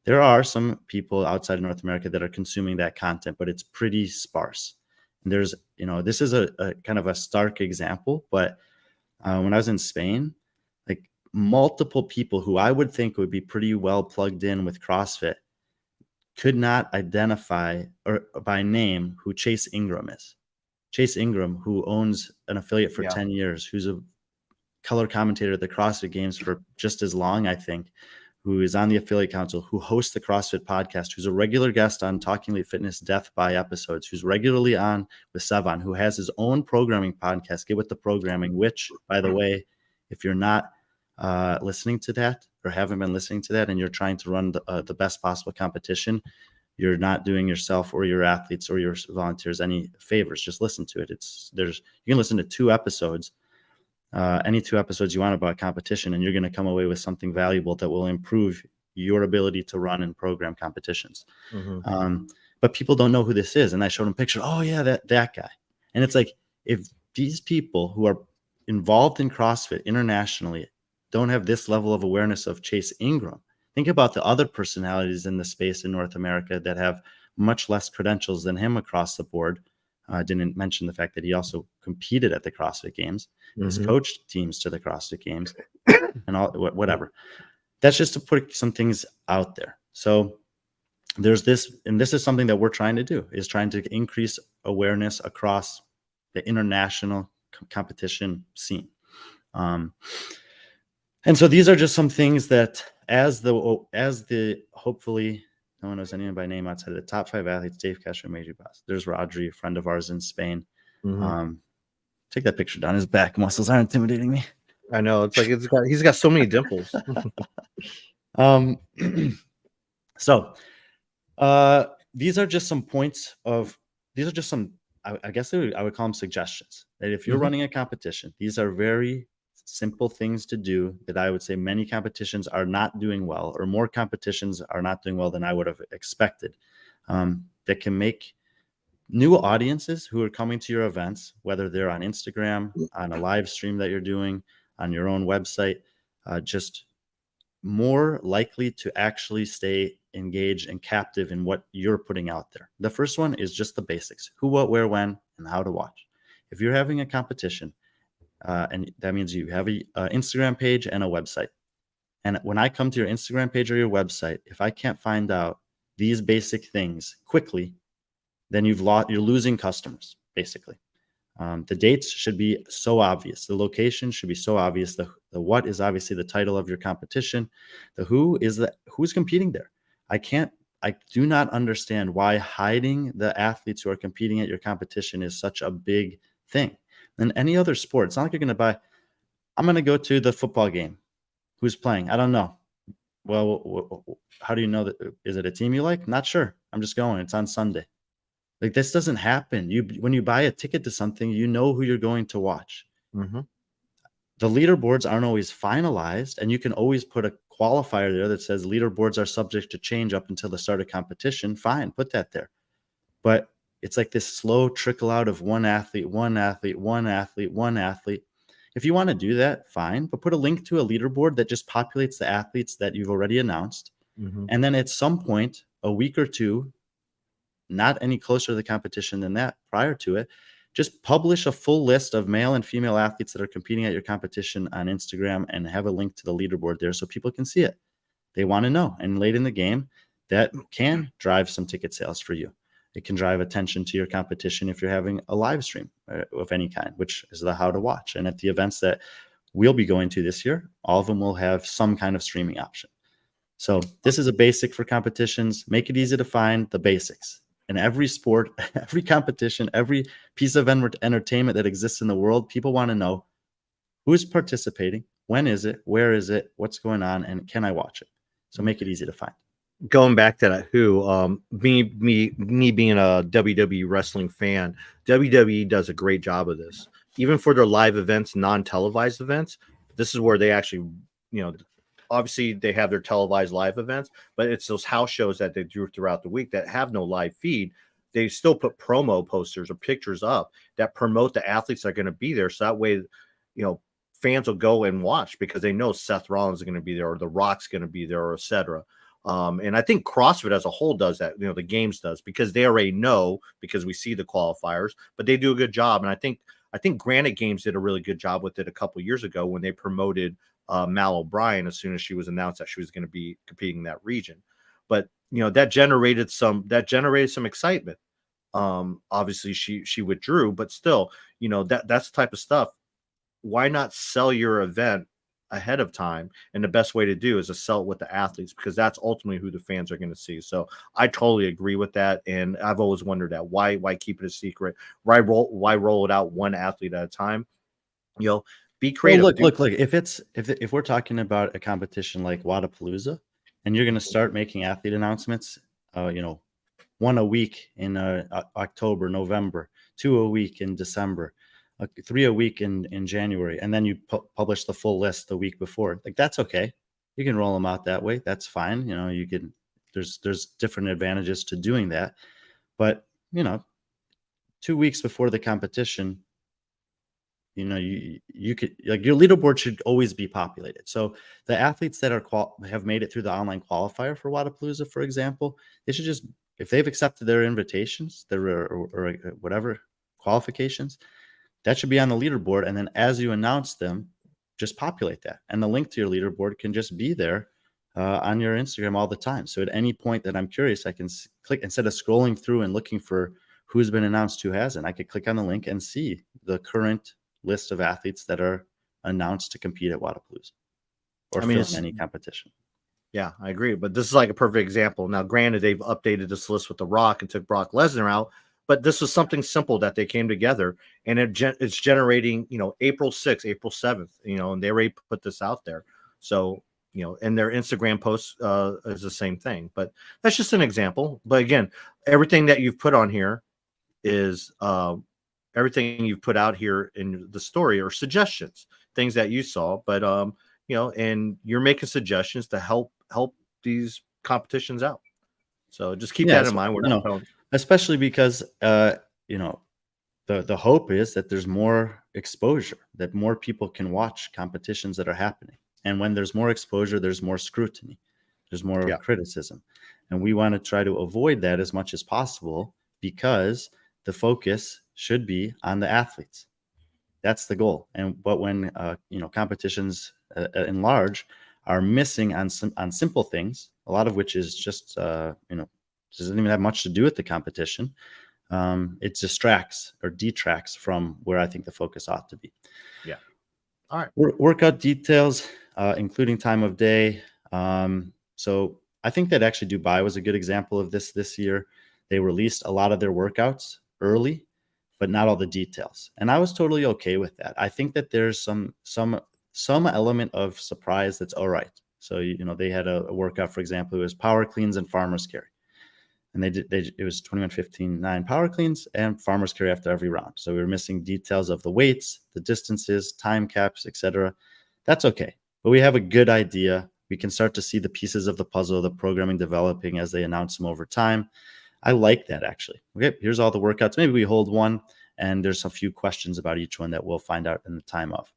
There are some people outside of North America that are consuming that content, but it's pretty sparse. And there's, this is a kind of a stark example, but when I was in Spain, like multiple people who I would think would be pretty well plugged in with CrossFit could not identify or by name who Chase Ingram is. Chase Ingram, who owns an affiliate for 10 years, who's a color commentator at the CrossFit Games for just as long, I think, who is on the affiliate council, who hosts the CrossFit podcast, who's a regular guest on Talking Elite Fitness Death by episodes, who's regularly on with Sevon, who has his own programming podcast, Get With the Programming, which, by the way, if you're not listening to that or haven't been listening to that and you're trying to run the best possible competition, you're not doing yourself or your athletes or your volunteers any favors. Just listen to it. You can listen to 2 episodes, any 2 episodes you want about competition, and you're going to come away with something valuable that will improve your ability to run and program competitions. But people don't know who this is. And I showed them a picture. Oh yeah, that guy. And it's like, if these people who are involved in CrossFit internationally don't have this level of awareness of Chase Ingram, think about the other personalities in the space in North America that have much less credentials than him across the board. I didn't mention the fact that he also competed at the CrossFit Games. He's coached teams to the CrossFit Games and all, whatever. That's just to put some things out there. So there's this, and this is something that we're trying to do, is trying to increase awareness across the international competition scene. And so these are just some things that as the hopefully no one knows anyone by name outside of the top 5 athletes, Dave Castro, Major Boss. There's Rodri, a friend of ours in Spain. Take that picture down. His back muscles are intimidating me. I know. It's like he's got so many dimples. So these are just some points of, these are just some, I guess I would call them suggestions. That if you're running a competition, these are very simple things to do that I would say many competitions are not doing well, or more competitions are not doing well than I would have expected, that can make new audiences who are coming to your events, whether they're on Instagram, on a live stream that you're doing, on your own website, just more likely to actually stay engaged and captive in what you're putting out there. The first one is just the basics: who, what, where, when, and how to watch. If you're having a competition, and that means you have an Instagram page and a website. And when I come to your Instagram page or your website, if I can't find out these basic things quickly, then you're losing customers, basically. The dates should be so obvious. The location should be so obvious. The what is obviously the title of your competition. The who is who's competing there. I do not understand why hiding the athletes who are competing at your competition is such a big thing. In any other sport, it's not like you're going to I'm going to go to the football game. Who's playing? I don't know. Well, how do you know that? Is it a team you like? Not sure. I'm just going. It's on Sunday. Like, this doesn't happen. When you buy a ticket to something, you know who you're going to watch. The leaderboards aren't always finalized, and you can always put a qualifier there that says leaderboards are subject to change up until the start of competition. Fine, put that there. But it's like this slow trickle out of one athlete. If you want to do that, fine, but put a link to a leaderboard that just populates the athletes that you've already announced. And then at some point, a week or two, not any closer to the competition than that, prior to it, just publish a full list of male and female athletes that are competing at your competition on Instagram and have a link to the leaderboard there so people can see it. They want to know. And late in the game, that can drive some ticket sales for you. It can drive attention to your competition if you're having a live stream of any kind, which is the how to watch. And at the events that we'll be going to this year, all of them will have some kind of streaming option. So this is a basic for competitions. Make it easy to find the basics. In every sport, every competition, every piece of entertainment that exists in the world, people want to know who's participating, when is it, where is it, what's going on, and can I watch it? So make it easy to find. Going back to that, me being a WWE wrestling fan, WWE does a great job of this. Even for their live events, non-televised events, this is where they actually, obviously they have their televised live events, but it's those house shows that they do throughout the week that have no live feed. They still put promo posters or pictures up that promote the athletes that are going to be there. So that way, fans will go and watch because they know Seth Rollins is going to be there, or The Rock's going to be there, or etc. And I think CrossFit as a whole does that. The games does, because they already know, because we see the qualifiers, but they do a good job. And I think Granite Games did a really good job with it a couple years ago when they promoted Mal O'Brien as soon as she was announced that she was going to be competing in that region. But that generated some excitement. Obviously she withdrew, but still, that's the type of stuff. Why not sell your event ahead of time? And the best way to do is to sell it with the athletes, because that's ultimately who the fans are going to see. So I totally agree with that. And I've always wondered that why keep it a secret? Why roll it out one athlete at a time? Be creative. Well, look. If we're talking about a competition like Wadapalooza, and you're going to start making athlete announcements, one a week in October, November, 2 a week in December, 3 a week in January, and then you publish the full list the week before. Like, that's okay. You can roll them out that way. That's fine. You can. There's different advantages to doing that, but 2 weeks before the competition, you could, like, your leaderboard should always be populated. So the athletes that have made it through the online qualifier for Wadapalooza, for example, they should just, if they've accepted their invitations, or whatever qualifications, that should be on the leaderboard. And then as you announce them, just populate that. And the link to your leaderboard can just be there on your Instagram all the time. So at any point that I'm curious, I can click, instead of scrolling through and looking for who's been announced, who hasn't, I could click on the link and see the current list of athletes that are announced to compete at Wadapalooza or fill in any competition. Yeah, I agree. But this is like a perfect example. Now, granted, they've updated this list with The Rock and took Brock Lesnar out, but this was something simple that they came together, and it's generating, April 6th, April 7th, and they already put this out there. So, and their Instagram posts is the same thing. But that's just an example. But again, everything that you've put on here is everything you've put out here in the story are suggestions, things that you saw, but and you're making suggestions to help these competitions out. So just keep that in mind. We're not especially because the hope is that there's more exposure, that more people can watch competitions that are happening. And when there's more exposure, there's more scrutiny, there's more criticism. And we want to try to avoid that as much as possible, because the focus should be on the athletes. That's the goal. But when competitions in large are missing on simple things, a lot of which is just doesn't even have much to do with the competition, it distracts or detracts from where I think the focus ought to be. Yeah. All right. Workout details, including time of day. So I think that actually Dubai was a good example of this year. They released a lot of their workouts early, but not all the details. And I was totally okay with that. I think that there's some element of surprise that's all right. So, they had a workout, for example, it was power cleans and farmer's carry. And it was 21:15:9 power cleans and farmer's carry after every round. So we were missing details of the weights, the distances, time caps, etc. That's okay. But we have a good idea. We can start to see the pieces of the puzzle, the programming developing as they announce them over time. I like that, actually. Okay, here's all the workouts. Maybe we hold one, and there's a few questions about each one that we'll find out in the time of.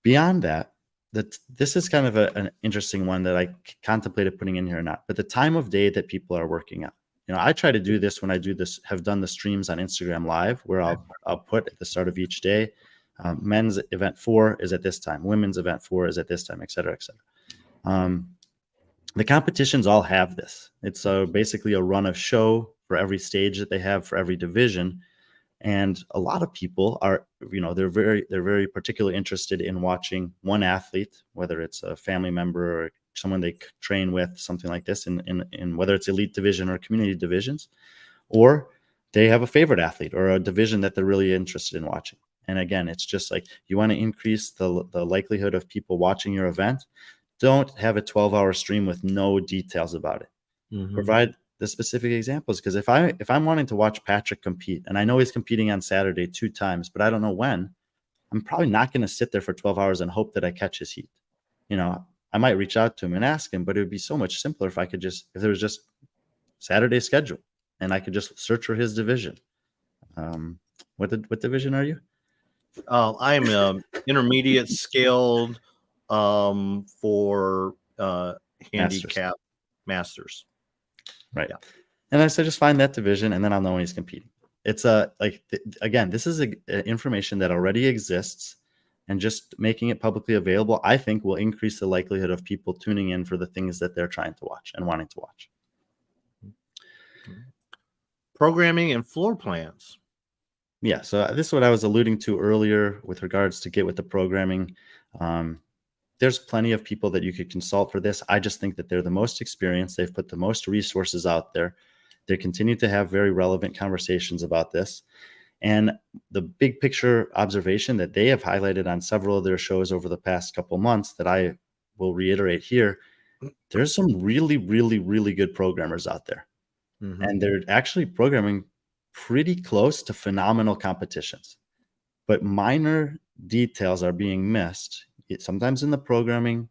Beyond that, this is kind of an interesting one that I contemplated putting in here or not, but the time of day that people are working out. I try to do this when I do this, have done the streams on Instagram Live, where I'll put at the start of each day, men's event 4 is at this time, women's event 4 is at this time, et cetera, et cetera. The competitions all have this. It's basically a run of show for every stage that they have for every division. And a lot of people are, they're very particularly interested in watching one athlete, whether it's a family member or someone they train with, something like this, in whether it's elite division or community divisions, or they have a favorite athlete or a division that they're really interested in watching. And again, it's just like, you want to increase the likelihood of people watching your event. Don't have a 12-hour stream with no details about it. Mm-hmm. Provide the specific examples, because if I'm wanting to watch Patrick compete, and I know he's competing on Saturday 2 times, but I don't know when, I'm probably not going to sit there for 12 hours and hope that I catch his heat. I might reach out to him and ask him, but it would be so much simpler if there was just Saturday schedule and I could just search for his division. What division are you? I'm intermediate scaled for handicap masters. Right. Yeah. And I just find that division, and then I'll know when he's competing. It's again, this is information that already exists, and just making it publicly available, I think, will increase the likelihood of people tuning in for the things that they're trying to watch and wanting to watch. Programming and floor plans. Yeah, so this is what I was alluding to earlier with regards to get with the programming. There's plenty of people that you could consult for this. I just think that they're the most experienced. They've put the most resources out there. They continue to have very relevant conversations about this. And the big picture observation that they have highlighted on several of their shows over the past couple months that I will reiterate here, there's some really, really, really good programmers out there. Mm-hmm. And they're actually programming pretty close to phenomenal competitions. But minor details are being missed. Sometimes in the programming,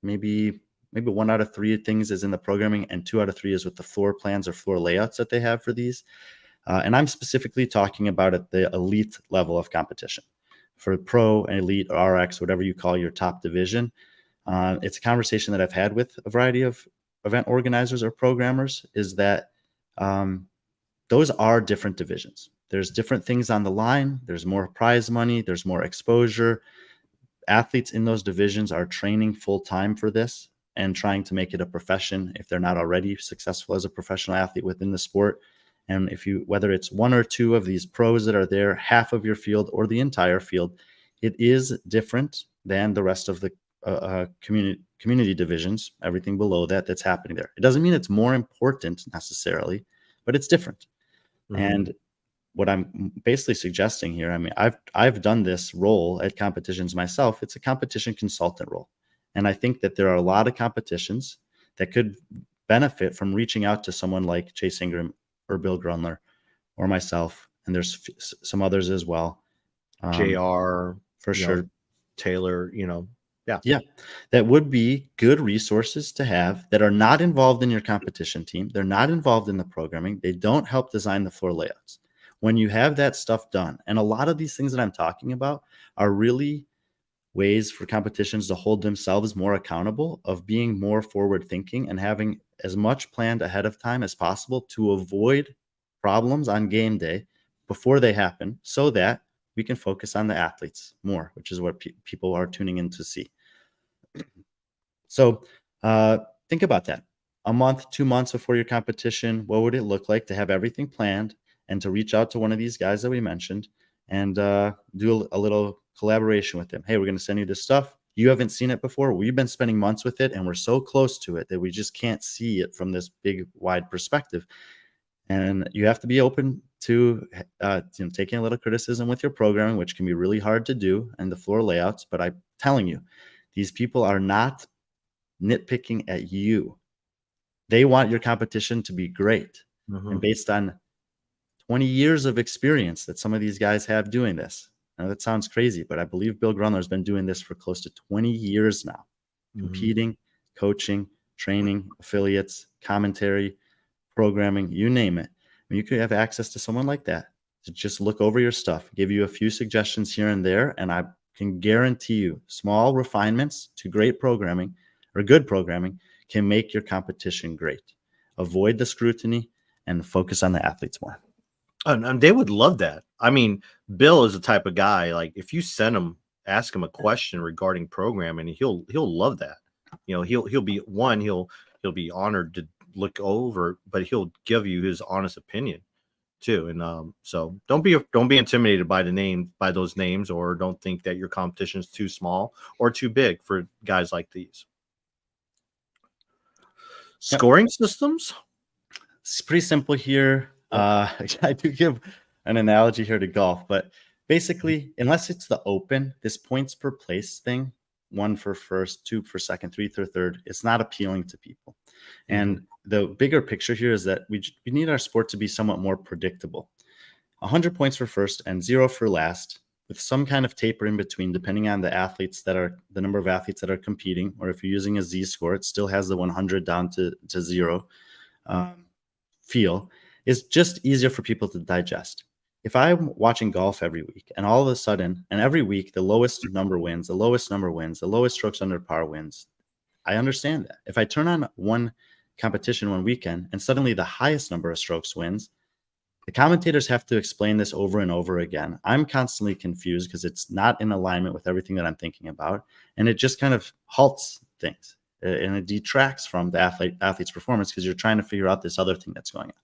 maybe 1 out of 3 things is in the programming and 2 out of 3 is with the floor plans or floor layouts that they have for these. And I'm specifically talking about at the elite level of competition. For pro, elite, or RX, whatever you call your top division, it's a conversation that I've had with a variety of event organizers or programmers, is that those are different divisions. There's different things on the line. There's more prize money. There's more exposure. Athletes in those divisions are training full time for this and trying to make it a profession if they're not already successful as a professional athlete within the sport. And whether it's 1 or 2 of these pros that are there, half of your field or the entire field, it is different than the rest of the community divisions, everything below that's happening there. It doesn't mean it's more important necessarily, but it's different. Mm-hmm. And what I'm basically suggesting here, I mean, I've done this role at competitions myself. It's a competition consultant role. And I think that there are a lot of competitions that could benefit from reaching out to someone like Chase Ingram or Bill Grunler or myself. And there's some others as well. JR, for sure. Taylor, Yeah. That would be good resources to have that are not involved in your competition team. They're not involved in the programming. They don't help design the floor layouts. When you have that stuff done, and a lot of these things that I'm talking about are really ways for competitions to hold themselves more accountable, of being more forward thinking and having as much planned ahead of time as possible to avoid problems on game day before they happen, so that we can focus on the athletes more, which is what people are tuning in to see. So think about that. A month, 2 months before your competition, what would it look like to have everything planned and to reach out to one of these guys that we mentioned and do a little collaboration with them? Hey, we're going to send you this stuff. You haven't seen it before. We've been spending months with it, and we're so close to it that we just can't see it from this big, wide perspective. And you have to be open to taking a little criticism with your programming, which can be really hard to do, and the floor layouts. But I'm telling you, these people are not nitpicking at you. They want your competition to be great. Mm-hmm. And based on 20 years of experience that some of these guys have doing this. Now that sounds crazy, but I believe Bill Grunler has been doing this for close to 20 years now. Mm-hmm. Competing, coaching, training, affiliates, commentary, programming, you name it. I mean, you could have access to someone like that to just look over your stuff, give you a few suggestions here and there, and I can guarantee you small refinements to great programming or good programming can make your competition great. Avoid the scrutiny and focus on the athletes more. And they would love that. I mean, Bill is the type of guy, like if you ask him a question regarding programming, he'll love that. He'll be honored to look over, but he'll give you his honest opinion too. And so don't be intimidated by those names, or don't think that your competition is too small or too big for guys like these. Scoring systems? It's pretty simple here. I do give an analogy here to golf, but basically, unless it's the Open, this points per place thing, 1 for first, 2 for second, 3 for third, it's not appealing to people. Mm-hmm. And the bigger picture here is that we need our sport to be somewhat more predictable. 100 points for first and 0 for last, with some kind of taper in between, depending on the number of athletes that are competing, or if you're using a Z-score, it still has the 100 down to 0 feel, is just easier for people to digest. If I'm watching golf every week and all of a sudden, and every week, the lowest number wins, the lowest number wins, the lowest strokes under par wins, I understand that. If I turn on one competition one weekend and suddenly the highest number of strokes wins, the commentators have to explain this over and over again. I'm constantly confused because it's not in alignment with everything that I'm thinking about. And it just kind of halts things and it detracts from the athlete's performance because you're trying to figure out this other thing that's going on.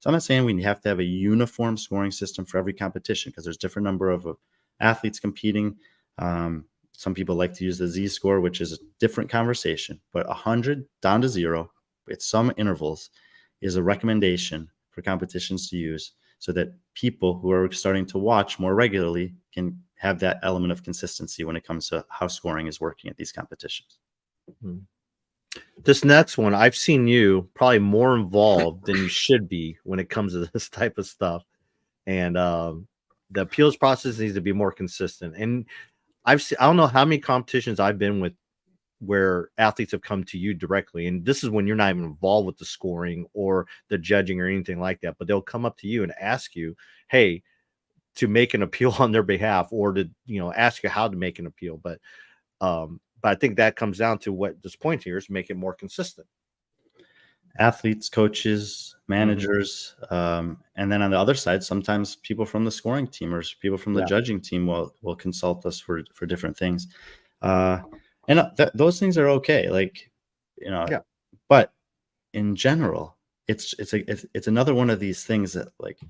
So I'm not saying we have to have a uniform scoring system for every competition, because there's different number of athletes competing. Some people like to use the Z-score, which is a different conversation, but 100 down to 0 at some intervals is a recommendation for competitions to use, so that people who are starting to watch more regularly can have that element of consistency when it comes to how scoring is working at these competitions. This next one, I've seen you probably more involved than you should be when it comes to this type of stuff. And the appeals process needs to be more consistent. And I don't know how many competitions I've been with where athletes have come to you directly. And this is when you're not even involved with the scoring or the judging or anything like that, but they'll come up to you and ask you, hey, to make an appeal on their behalf, or to, ask you how to make an appeal. But I think that comes down to what this point here is: make it more consistent. Athletes, coaches, managers, and then on the other side, sometimes people from the scoring team or people from the judging team will consult us for different things. And those things are okay, but in general, it's another one of these things that, like,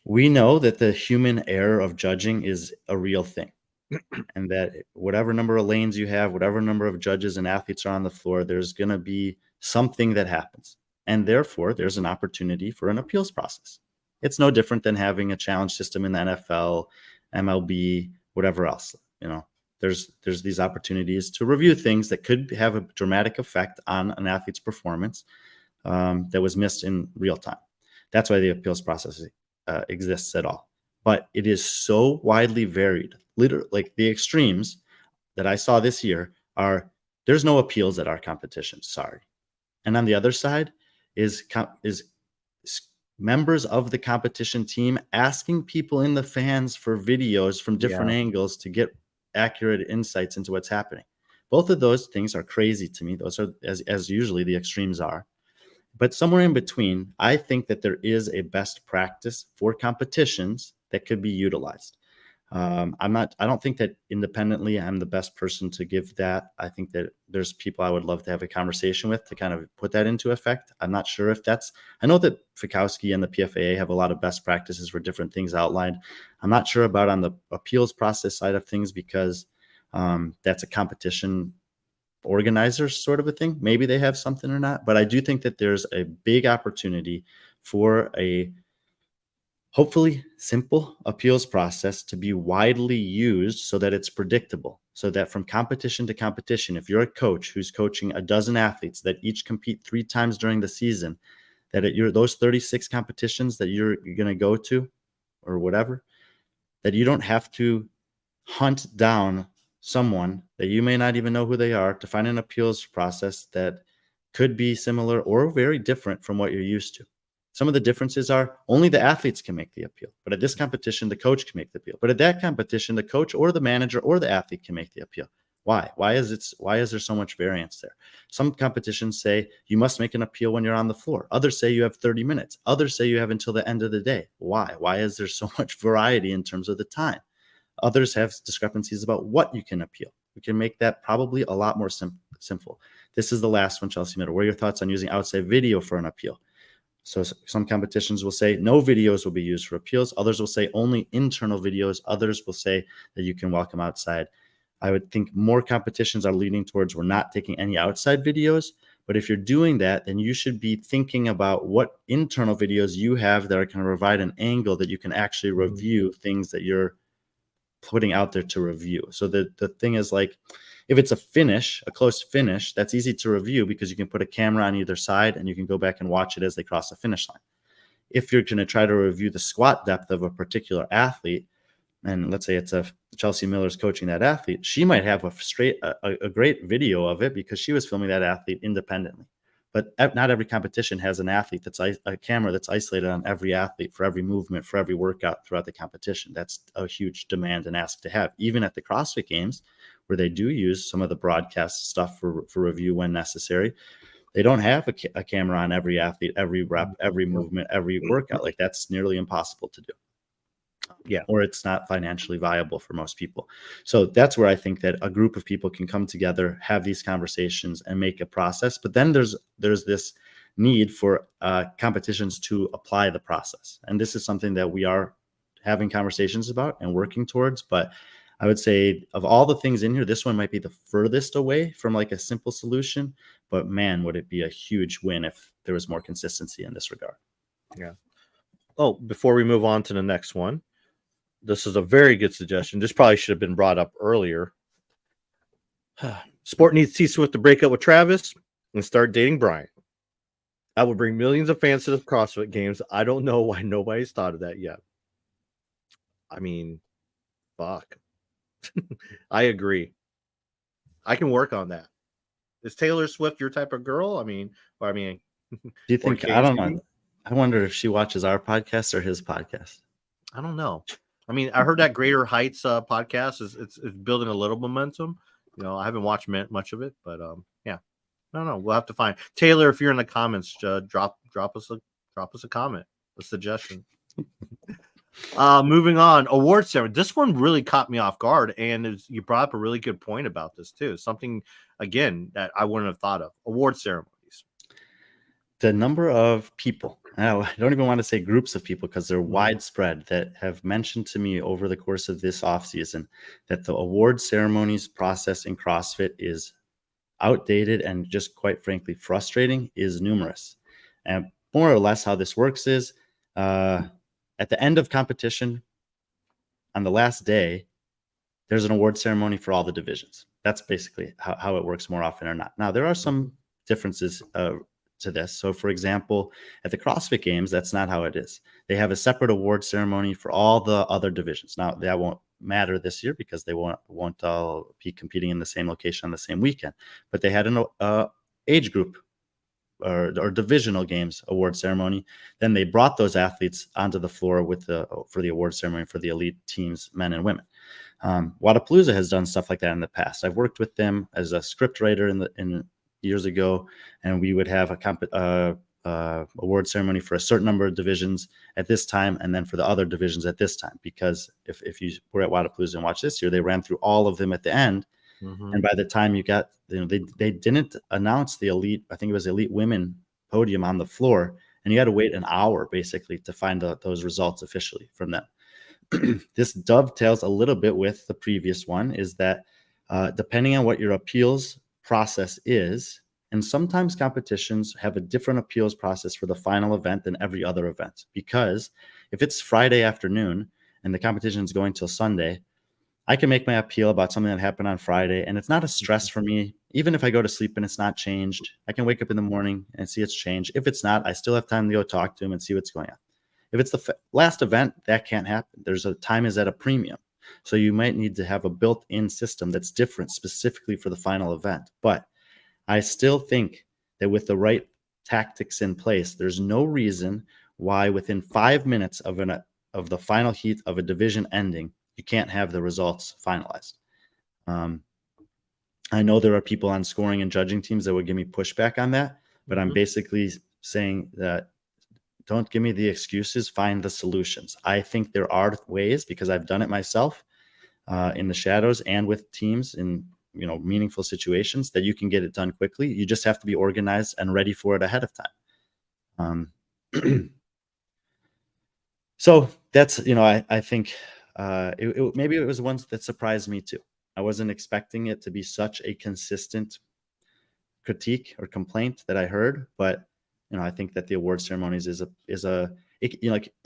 we know that the human error of judging is a real thing. And that whatever number of lanes you have, whatever number of judges and athletes are on the floor, there's going to be something that happens. And therefore, there's an opportunity for an appeals process. It's no different than having a challenge system in the NFL, MLB, whatever else. There's these opportunities to review things that could have a dramatic effect on an athlete's performance that was missed in real time. That's why the appeals process exists at all. But it is so widely varied. Literally, like, the extremes that I saw this year are, there's no appeals at our competition. Sorry. And on the other side is members of the competition team asking people in the fans for videos from different angles to get accurate insights into what's happening. Both of those things are crazy to me. Those are, as usually the extremes are. But somewhere in between, I think that there is a best practice for competitions that could be utilized. I don't think that independently I'm the best person to give that. I think that there's people I would love to have a conversation with to kind of put that into effect. I'm not sure if I know that Fikowski and the PFAA have a lot of best practices for different things outlined. I'm not sure about on the appeals process side of things, because that's a competition organizer sort of a thing. Maybe they have something or not, but I do think that there's a big opportunity for a hopefully simple appeals process to be widely used, so that it's predictable, so that from competition to competition, if you're a coach who's coaching a dozen athletes that each compete 3 times during the season, that at those 36 competitions that you're going to go to or whatever, that you don't have to hunt down someone that you may not even know who they are to find an appeals process that could be similar or very different from what you're used to. Some of the differences are only the athletes can make the appeal, but at this competition, the coach can make the appeal. But at that competition, the coach or the manager or the athlete can make the appeal. Why? Why is there so much variance there? Some competitions say you must make an appeal when you're on the floor. Others say you have 30 minutes. Others say you have until the end of the day. Why? Why is there so much variety in terms of the time? Others have discrepancies about what you can appeal. We can make that probably a lot more simple. This is the last one, Chelsea Middle. What are your thoughts on using outside video for an appeal? So some competitions will say no videos will be used for appeals. Others will say only internal videos. Others will say that you can welcome outside. I would think more competitions are leaning towards we're not taking any outside videos. But if you're doing that, then you should be thinking about what internal videos you have that are going to provide an angle that you can actually review things that you're putting out there to review. So the thing is, like, if it's a close finish, that's easy to review because you can put a camera on either side and you can go back and watch it as they cross the finish line. If you're going to try to review the squat depth of a particular athlete, and let's say it's a Chelsea Miller's coaching that athlete, she might have a great video of it because she was filming that athlete independently. But not every competition has an athlete that's a camera that's isolated on every athlete for every movement, for every workout throughout the competition. That's a huge demand and ask to have. Even at the CrossFit Games, where they do use some of the broadcast stuff for review when necessary, they don't have a camera on every athlete, every rep, every movement, every workout. Like, that's nearly impossible to do. Yeah, or it's not financially viable for most people. So that's where I think that a group of people can come together, have these conversations, and make a process. But then there's this need for competitions to apply the process. And this is something that we are having conversations about and working towards. But I would say of all the things in here, this one might be the furthest away from like a simple solution. But man, would it be a huge win if there was more consistency in this regard. Yeah. Oh, before we move on to the next one, this is a very good suggestion. This probably should have been brought up earlier. Sport needs T Swift to break up with Travis and start dating Brian. I would bring millions of fans to the CrossFit Games. I don't know why nobody's thought of that yet. I mean, fuck. I agree. I can work on that. Is Taylor Swift your type of girl? I mean, do you think? I don't know. I wonder if she watches our podcast or his podcast. I don't know. I mean, I heard that Greater Heights podcast it's building a little momentum. You know, I haven't watched much of it, but yeah, I don't know. We'll have to find Taylor. If you're in the comments, drop us a comment, a suggestion. Moving on, award ceremony. This one really caught me off guard, and you brought up a really good point about this too. Something again that I wouldn't have thought of. Award ceremonies. The number of people, I don't even want to say groups of people because they're widespread, that have mentioned to me over the course of this offseason that the award ceremonies process in CrossFit is outdated and just quite frankly frustrating is numerous. And more or less how this works is at the end of competition on the last day, there's an award ceremony for all the divisions. That's basically how it works more often or not. Now, there are some differences to this. So, for example, at the CrossFit Games, that's not how it is. They have a separate award ceremony for all the other divisions. Now, that won't matter this year because they won't all be competing in the same location on the same weekend. But they had an age group or divisional games award ceremony. Then they brought those athletes onto the floor for the award ceremony for the elite teams, men and women. Wodapalooza has done stuff like that in the past. I've worked with them as a script writer in years ago, and we would have a award ceremony for a certain number of divisions at this time, and then for the other divisions at this time. Because if you were at Wodapalooza and watched this year, they ran through all of them at the end. Mm-hmm. And by the time you got, they didn't announce the elite, I think it was elite women podium on the floor, and you had to wait an hour basically to find those results officially from them. This dovetails a little bit with the previous one, is that depending on what your appeals process is, and sometimes competitions have a different appeals process for the final event than every other event, because if it's Friday afternoon and the competition is going till Sunday, I can make my appeal about something that happened on Friday, and it's not a stress for me. Even if I go to sleep and it's not changed, I can wake up in the morning and see it's changed. If it's not, I still have time to go talk to him and see what's going on. If it's the last event, that can't happen. Time is at a premium. So you might need to have a built-in system that's different specifically for the final event. But I still think that with the right tactics in place, there's no reason why within 5 minutes of the final heat of a division ending, you can't have the results finalized. I know there are people on scoring and judging teams that would give me pushback on that, but I'm basically saying that don't give me the excuses, find the solutions. I think there are ways, because I've done it myself in the shadows and with teams in meaningful situations, that you can get it done quickly. You just have to be organized and ready for it ahead of time. So that's, I think maybe it was one that surprised me too. I wasn't expecting it to be such a consistent critique or complaint that I heard, but I think that the award ceremonies it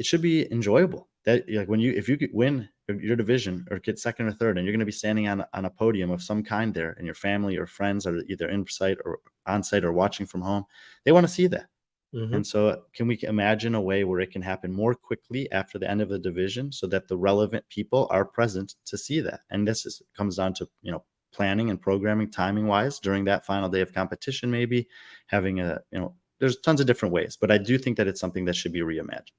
should be enjoyable. That if you win your division or get second or third, and you're going to be standing on a podium of some kind there, and your family or friends are either in site or on site or watching from home, they want to see that. Mm-hmm. And so can we imagine a way where it can happen more quickly after the end of the division so that the relevant people are present to see that? And this comes down to, planning and programming timing wise during that final day of competition, maybe having there's tons of different ways, but I do think that it's something that should be reimagined.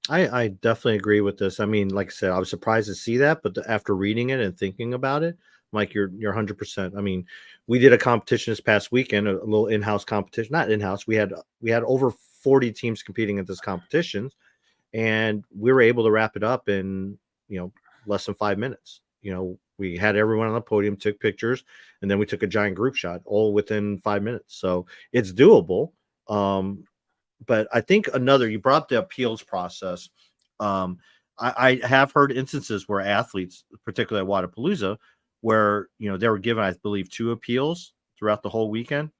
I definitely agree with this. I mean, like I said, I was surprised to see that, but after reading it and thinking about it, Mike, you're 100%. I mean, we did a competition this past weekend, a little in-house competition. Not in-house. We had over 40 teams competing at this competition, and we were able to wrap it up in less than 5 minutes. We had everyone on the podium, took pictures, and then we took a giant group shot, all within 5 minutes. So it's doable. But I think you brought up the appeals process. I have heard instances where athletes, particularly at Wadapalooza, where they were given, I believe, 2 appeals throughout the whole weekend,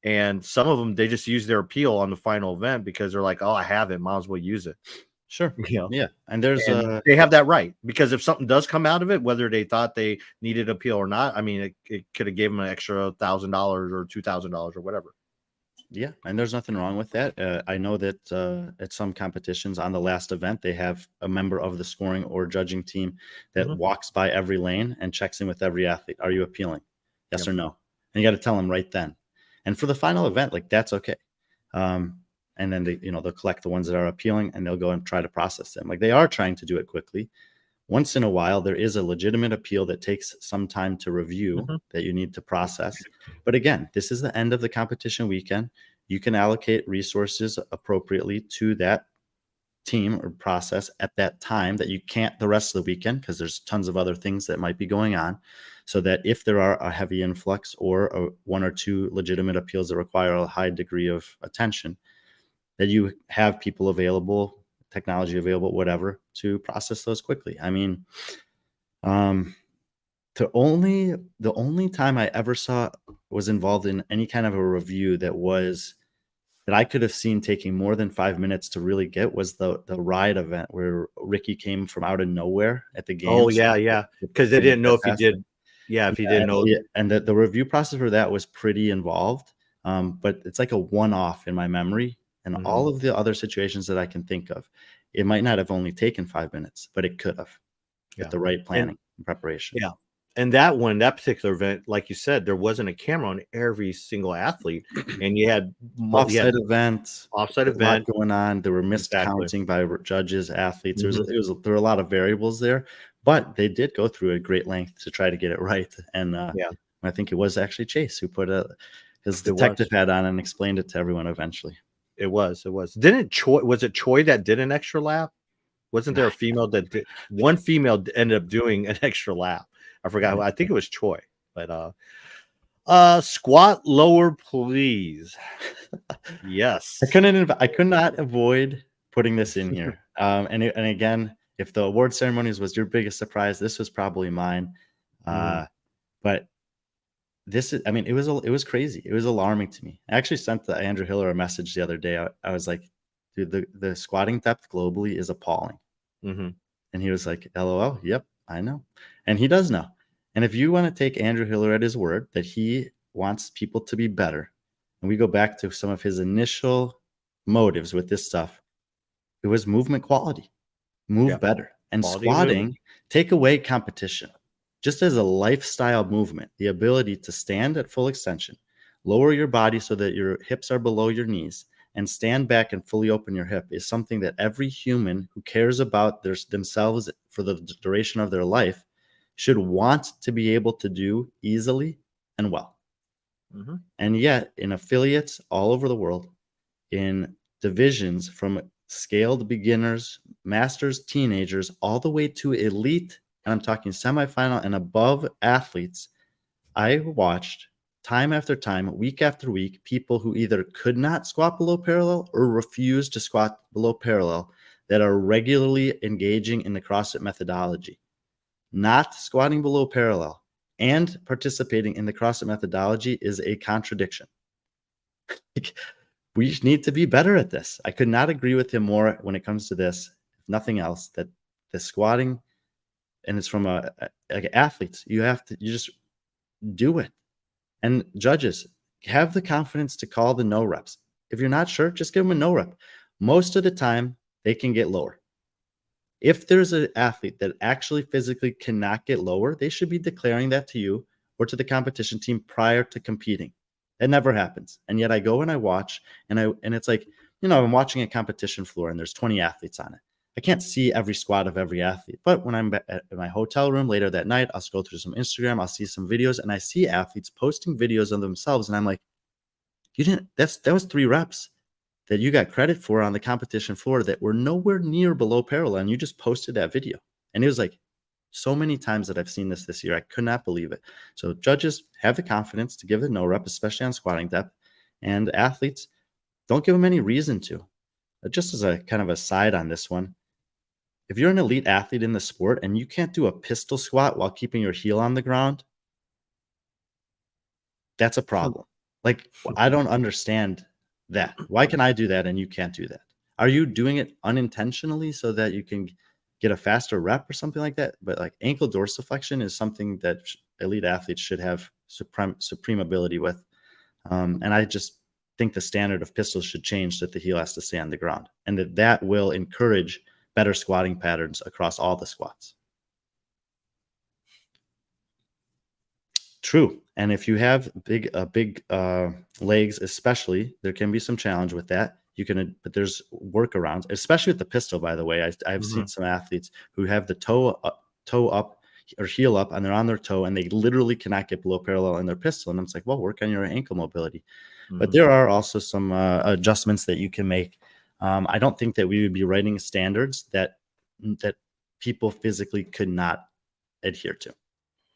and some of them they just use their appeal on the final event because they're like, "Oh, I have it, might as well use it." Sure. Yeah. And they have that right, because if something does come out of it, whether they thought they needed appeal or not, I mean, it could have given them an extra $1,000 or $2,000 or whatever. Yeah, and there's nothing wrong with that. I know that at some competitions on the last event, they have a member of the scoring or judging team that walks by every lane and checks in with every athlete. Are you appealing? Yes or no? And you got to tell them right then. And for the final event, like, that's okay. And then they'll collect the ones that are appealing and they'll go and try to process them. Like, they are trying to do it quickly. Once in a while, there is a legitimate appeal that takes some time to review that you need to process. But again, this is the end of the competition weekend. You can allocate resources appropriately to that team or process at that time that you can't the rest of the weekend, because there's tons of other things that might be going on, so that if there are a heavy influx or 1 or 2 legitimate appeals that require a high degree of attention, that you have people available, technology available, whatever, to process those quickly. I mean, the only time I ever was involved in any kind of a review that I could have seen taking more than 5 minutes to really get was the ride event where Ricky came from out of nowhere at the games. Oh yeah, because they didn't know if he did. Yeah, if he didn't know. Yeah, and the review process for that was pretty involved. But it's like a one-off in my memory. And all of the other situations that I can think of, it might not have only taken 5 minutes, but it could have with the right planning and preparation. Yeah. And that particular event, like you said, there wasn't a camera on every single athlete, and you had offsite event going on. There were miscounting by judges, athletes. There were a lot of variables there, but they did go through a great length to try to get it right. And I think it was actually Chase who put his detective hat on and explained it to everyone eventually. It was. Didn't Choi? Was it Choi that did an extra lap? Wasn't there a female that did? One female ended up doing an extra lap. I forgot. I think it was Choi. But squat lower, please. Yes. I could not avoid putting this in here. And again, if the award ceremonies was your biggest surprise, this was probably mine. But this is, I mean, it was crazy. It was alarming to me. I actually sent Andrew Hiller a message the other day. I was like, dude, the squatting depth globally is appalling. And he was like, LOL, yep, I know. And he does know. And if you want to take Andrew Hiller at his word that he wants people to be better, and we go back to some of his initial motives with this stuff, it was movement quality, better. And quality squatting, take away competition. Just as a lifestyle movement, the ability to stand at full extension, lower your body so that your hips are below your knees, and stand back and fully open your hip is something that every human who cares about themselves for the duration of their life should want to be able to do easily and well. And yet, in affiliates all over the world, in divisions from scaled beginners, masters, teenagers, all the way to elite, and I'm talking semifinal and above athletes, I watched time after time, week after week, people who either could not squat below parallel or refused to squat below parallel that are regularly engaging in the CrossFit methodology. Not squatting below parallel and participating in the CrossFit methodology is a contradiction. We need to be better at this. I could not agree with him more when it comes to this, if nothing else, that the squatting, and it's from athletes, you just do it. And judges, have the confidence to call the no reps. If you're not sure, just give them a no rep. Most of the time, they can get lower. If there's an athlete that actually physically cannot get lower, they should be declaring that to you or to the competition team prior to competing. It never happens. And yet I go and I watch, and it's like, I'm watching a competition floor and there's 20 athletes on it. I can't see every squat of every athlete, but when I'm at my hotel room later that night, I'll scroll through some Instagram, I'll see some videos, and I see athletes posting videos of themselves, and I'm like, that was 3 reps that you got credit for on the competition floor that were nowhere near below parallel, and you just posted that video. And it was like, so many times that I've seen this year, I could not believe it. So judges, have the confidence to give a no rep, especially on squatting depth, and athletes, Don't give them any reason to. Just as a kind of a side on this one, if you're an elite athlete in the sport and you can't do a pistol squat while keeping your heel on the ground, that's a problem. Like, I don't understand that. Why can I do that and you can't do that? Are you doing it unintentionally so that you can get a faster rep or something like that? But like ankle dorsiflexion is something that elite athletes should have supreme ability with. And I just think the standard of pistols should change, that the heel has to stay on the ground, and that will encourage better squatting patterns across all the squats. True. And if you have big legs, especially, there can be some challenge with that. But there's workarounds, especially with the pistol, by the way. I've seen some athletes who have the toe up or heel up, and they're on their toe, and they literally cannot get below parallel in their pistol. And I'm like, well, work on your ankle mobility. But there are also some adjustments that you can make. I don't think that we would be writing standards that people physically could not adhere to.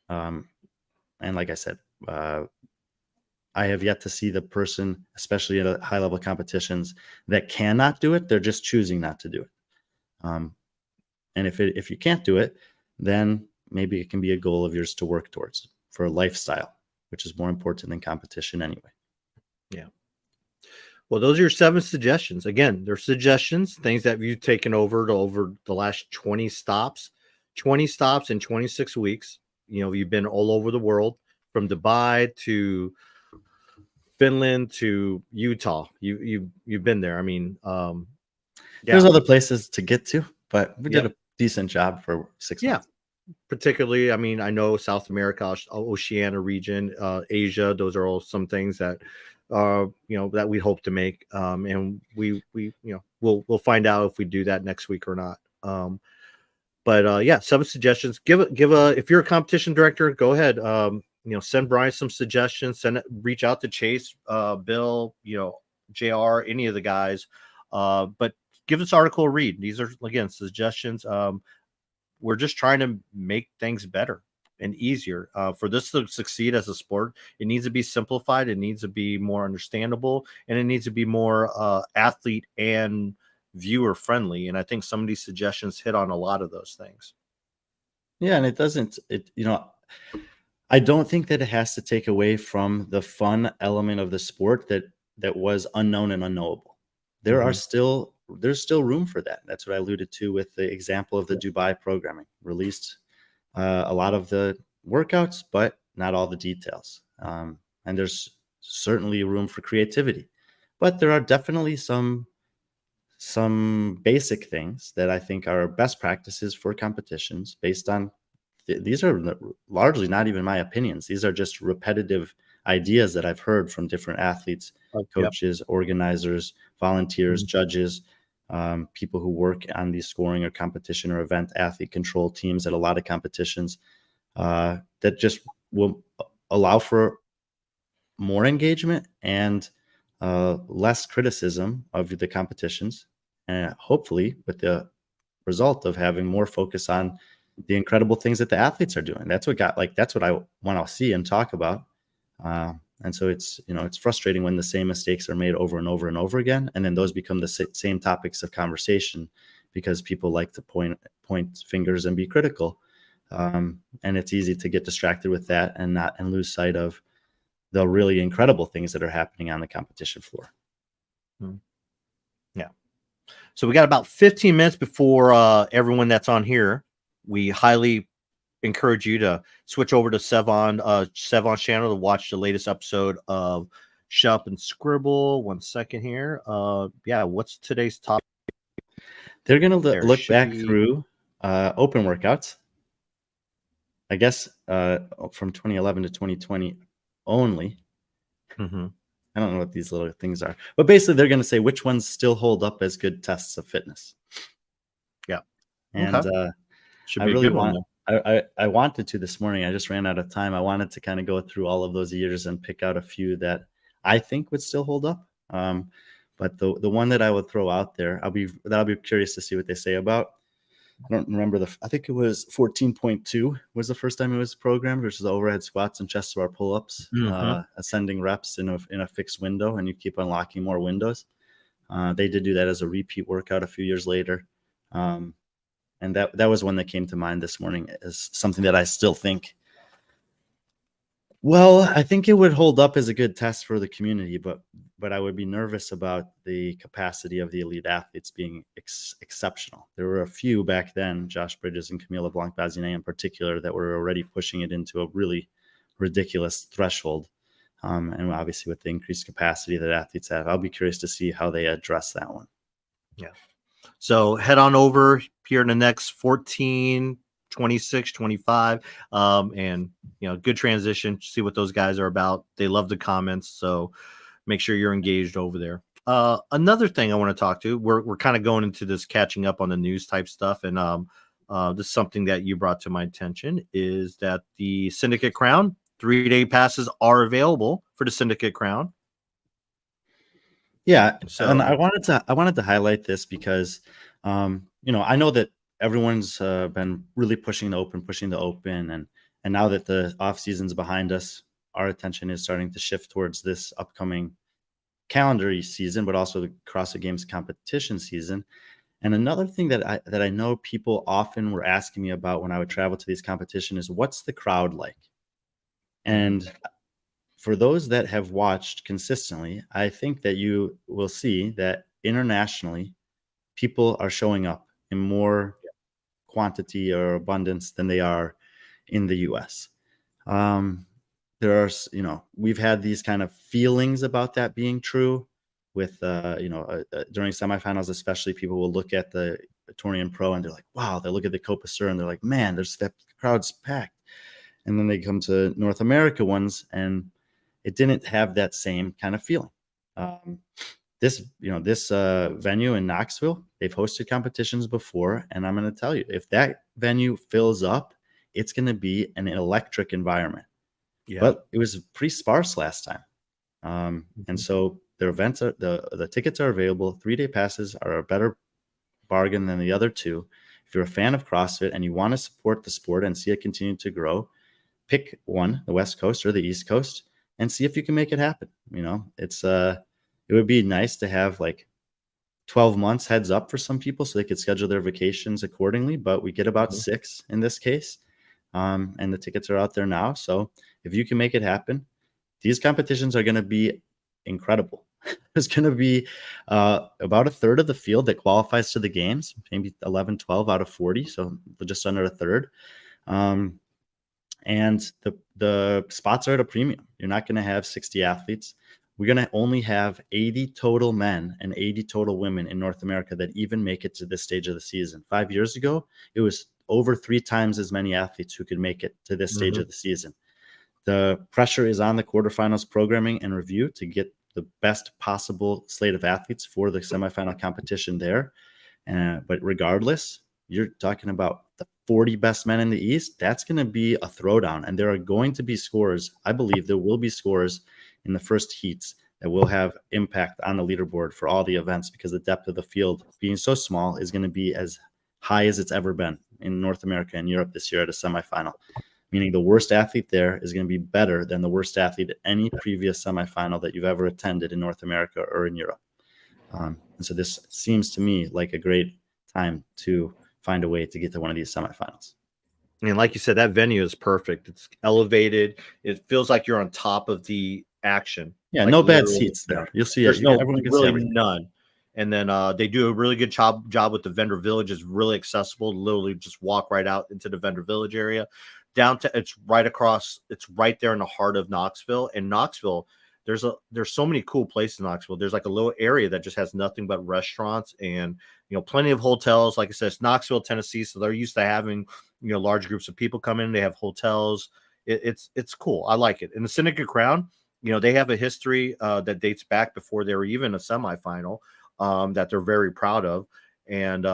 And like I said, I have yet to see the person, especially at high level competitions, that cannot do it. They're just choosing not to do it. And if you can't do it, then maybe it can be a goal of yours to work towards for a lifestyle, which is more important than competition anyway. Yeah. Well, those are your 7 suggestions. Again, they're suggestions, things that you've taken over the last 20 stops in 26 weeks. You know, you've been all over the world, from Dubai to Finland to Utah. You've been there. I mean, there's other places to get to, but we did a decent job for 6 months. Particularly, I mean, I know South America, Oceania region, Asia. Those are all some things that that we hope to make, and we'll find out if we do that next week or not. But 7 suggestions. If you're a competition director, go ahead. Send Brian some suggestions. Reach out to Chase, Bill, JR, any of the guys. But give this article a read. These are, again, suggestions. We're just trying to make things better and easier. For this to succeed as a sport, it needs to be simplified. It needs to be more understandable, and it needs to be more athlete and viewer friendly. And I think some of these suggestions hit on a lot of those things. Yeah, and I don't think that it has to take away from the fun element of the sport that was unknown and unknowable. There's still room for that. That's what I alluded to with the example of the Dubai programming. Released a lot of the workouts, but not all the details. And there's certainly room for creativity, but there are definitely some basic things that I think are best practices for competitions based on these are largely not even my opinions. These are just repetitive ideas that I've heard from different athletes, coaches, organizers, volunteers, judges, people who work on these scoring or competition or event athlete control teams at a lot of competitions, that just will allow for more engagement and less criticism of the competitions, and hopefully with the result of having more focus on the incredible things that the athletes are doing. That's what I want to see and talk about. And so it's frustrating when the same mistakes are made over and over and over again, and then those become the same topics of conversation because people like to point fingers and be critical. And it's easy to get distracted with that and lose sight of the really incredible things that are happening on the competition floor. Yeah. So we got about 15 minutes before everyone that's on here. We highly encourage you to switch over to Sevon's channel to watch the latest episode of Shut Up and Scribble. 1 second here. What's today's topic? They're going to look back through open workouts, I guess, from 2011 to 2020 only. I don't know what these little things are, but basically they're going to say which ones still hold up as good tests of fitness. Yeah. And should be a good one. I wanted to this morning. I just ran out of time. I wanted to kind of go through all of those years and pick out a few that I think would still hold up. But the one that I would throw out there, I'll be curious to see what they say about. I don't remember I think it was 14.2 was the first time it was programmed, versus the overhead squats and chest to bar pull-ups, ascending reps in a fixed window, and you keep unlocking more windows. They did do that as a repeat workout a few years later. And that was one that came to mind this morning as something that I still think, well, I think it would hold up as a good test for the community, but I would be nervous about the capacity of the elite athletes being exceptional. There were a few back then, Josh Bridges and Camille LeBlanc-Bazinet in particular, that were already pushing it into a really ridiculous threshold. And obviously with the increased capacity that athletes have, I'll be curious to see how they address that one. Yeah. So head on over here in the next 14, 26, 25. And, good transition. See what those guys are about. They love the comments. So make sure you're engaged over there. Another thing I want to talk to, we're kind of going into this catching up on the news type stuff. And this is something that you brought to my attention, is that the Syndicate Crown 3-day passes are available for the Syndicate Crown. Yeah, so, and I wanted to highlight this because, I know that everyone's been really pushing the open, and now that the off season's behind us, our attention is starting to shift towards this upcoming calendar season, but also the CrossFit Games competition season. And another thing that I know people often were asking me about when I would travel to these competitions is, what's the crowd like? And for those that have watched consistently, I think that you will see that internationally, people are showing up in more quantity or abundance than they are in the US. There are, we've had these kind of feelings about that being true with, during semifinals, especially, people will look at the Torian Pro and they're like, wow, they look at the Copa Sur and they're like, man, that crowd's packed. And then they come to North America ones and it didn't have that same kind of feeling. This venue in Knoxville, they've hosted competitions before. And I'm going to tell you, if that venue fills up, it's going to be an electric environment. Yeah. But it was pretty sparse last time. And so their events the tickets are available. 3-day passes are a better bargain than the other two. If you're a fan of CrossFit and you want to support the sport and see it continue to grow, pick one, the West Coast or the East Coast, and see if you can make it happen. It would be nice to have like 12 months heads up for some people so they could schedule their vacations accordingly, but we get about 6 in this case. And the tickets are out there now. So if you can make it happen, these competitions are going to be incredible. There's going to be about a third of the field that qualifies to the games, maybe 11, 12 out of 40. So just under a third. And the spots are at a premium. You're not going to have 60 athletes. We're going to only have 80 total men and 80 total women in North America that even make it to this stage of the season. 5 years ago, it was over 3 times as many athletes who could make it to this stage of the season. The pressure is on the quarterfinals programming and review to get the best possible slate of athletes for the semifinal competition there. But regardless, you're talking about the 40 best men in the East. That's going to be a throwdown. And there are going to be scores. I believe there will be scores in the first heats that will have impact on the leaderboard for all the events, because the depth of the field being so small is going to be as high as it's ever been in North America and Europe this year at a semifinal, meaning the worst athlete there is going to be better than the worst athlete at any previous semifinal that you've ever attended in North America or in Europe. And so this seems to me like a great time to find a way to get to one of these semifinals. And like you said, that venue is perfect. It's elevated. It feels like you're on top of the action. Yeah, like no bad seats there. You'll see it. Everyone can see everything. None. And then they do a really good job with the vendor village. It's really accessible. Literally just walk right out into the vendor village area. It's right across. It's right there in the heart of Knoxville. And Knoxville, there's so many cool places in Knoxville. There's like a little area that just has nothing but restaurants and plenty of hotels. Like I said, it's Knoxville, Tennessee, so they're used to having large groups of people come in. They have hotels. It's cool. I like it. And the Syndicate Crown, they have a history that dates back before they were even a semifinal. That they're very proud of. And,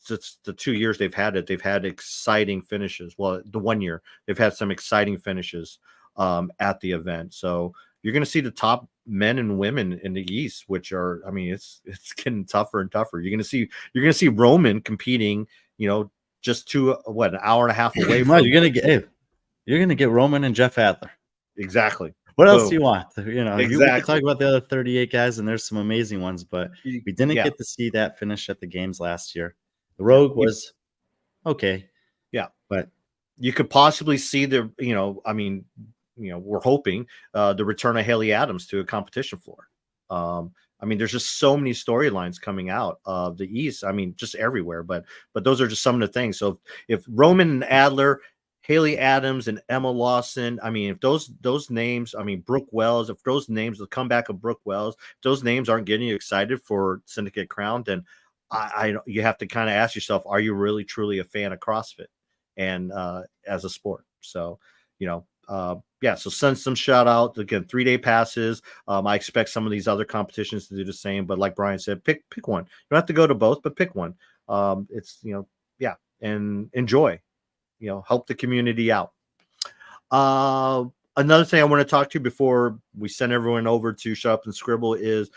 the 2 years they've had it, they've had exciting finishes. Well, the 1 year they've had some exciting finishes at the event. So you're going to see the top men and women in the East, which are, it's getting tougher and tougher. You're going to see Roman competing, just an hour and a half away. You're going to get Roman and Jeff Adler. Exactly. What else do you want? You know, we could Exactly. talk about the other 38 guys, and there's some amazing ones, but we didn't Yeah. get to see that finish at the games last year. The Rogue was okay. Yeah. But you could possibly see the, I mean, we're hoping the return of Haley Adams to a competition floor. I mean, there's just so many storylines coming out of the East. I mean, just everywhere. But those are just some of the things. So if Roman and Adler, Haley Adams and Emma Lawson, I mean, if those names, I mean, Brooke Wells, if those names, the comeback of Brooke Wells, if those names aren't getting you excited for Syndicate Crown, then you have to kind of ask yourself, are you really truly a fan of CrossFit and as a sport? So, yeah, so send some shout out again, 3-day passes. I expect some of these other competitions to do the same, but like Brian said, pick one. You don't have to go to both, but pick one. It's, yeah, and enjoy, help the community out. Another thing I want to talk to before we send everyone over to Shut Up and Scribble is,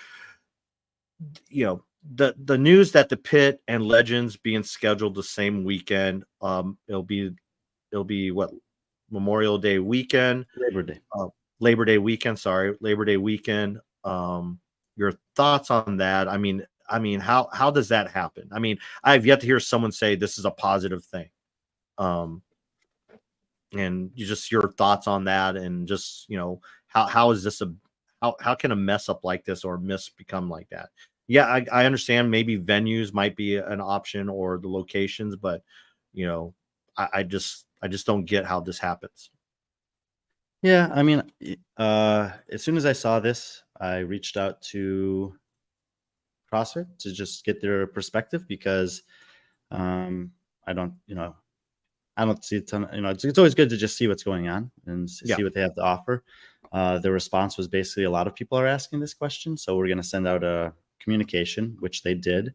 the news that the Pit and Legends being scheduled the same weekend. It'll be what, Memorial Day weekend, Labor Day weekend. Sorry, Labor Day weekend. Your thoughts on that? I mean, how does that happen? I mean, I've yet to hear someone say this is a positive thing. And your thoughts on that, and just how is this how can a mess up like this or miss become like that? Yeah, I understand maybe venues might be an option or the locations, but I just don't get how this happens. Yeah, I mean, as soon as I saw this, I reached out to CrossFit to just get their perspective, because I don't see a ton. It's always good to just see what's going on and see what they have to offer. The response was basically, a lot of people are asking this question, so we're going to send out a communication, which they did,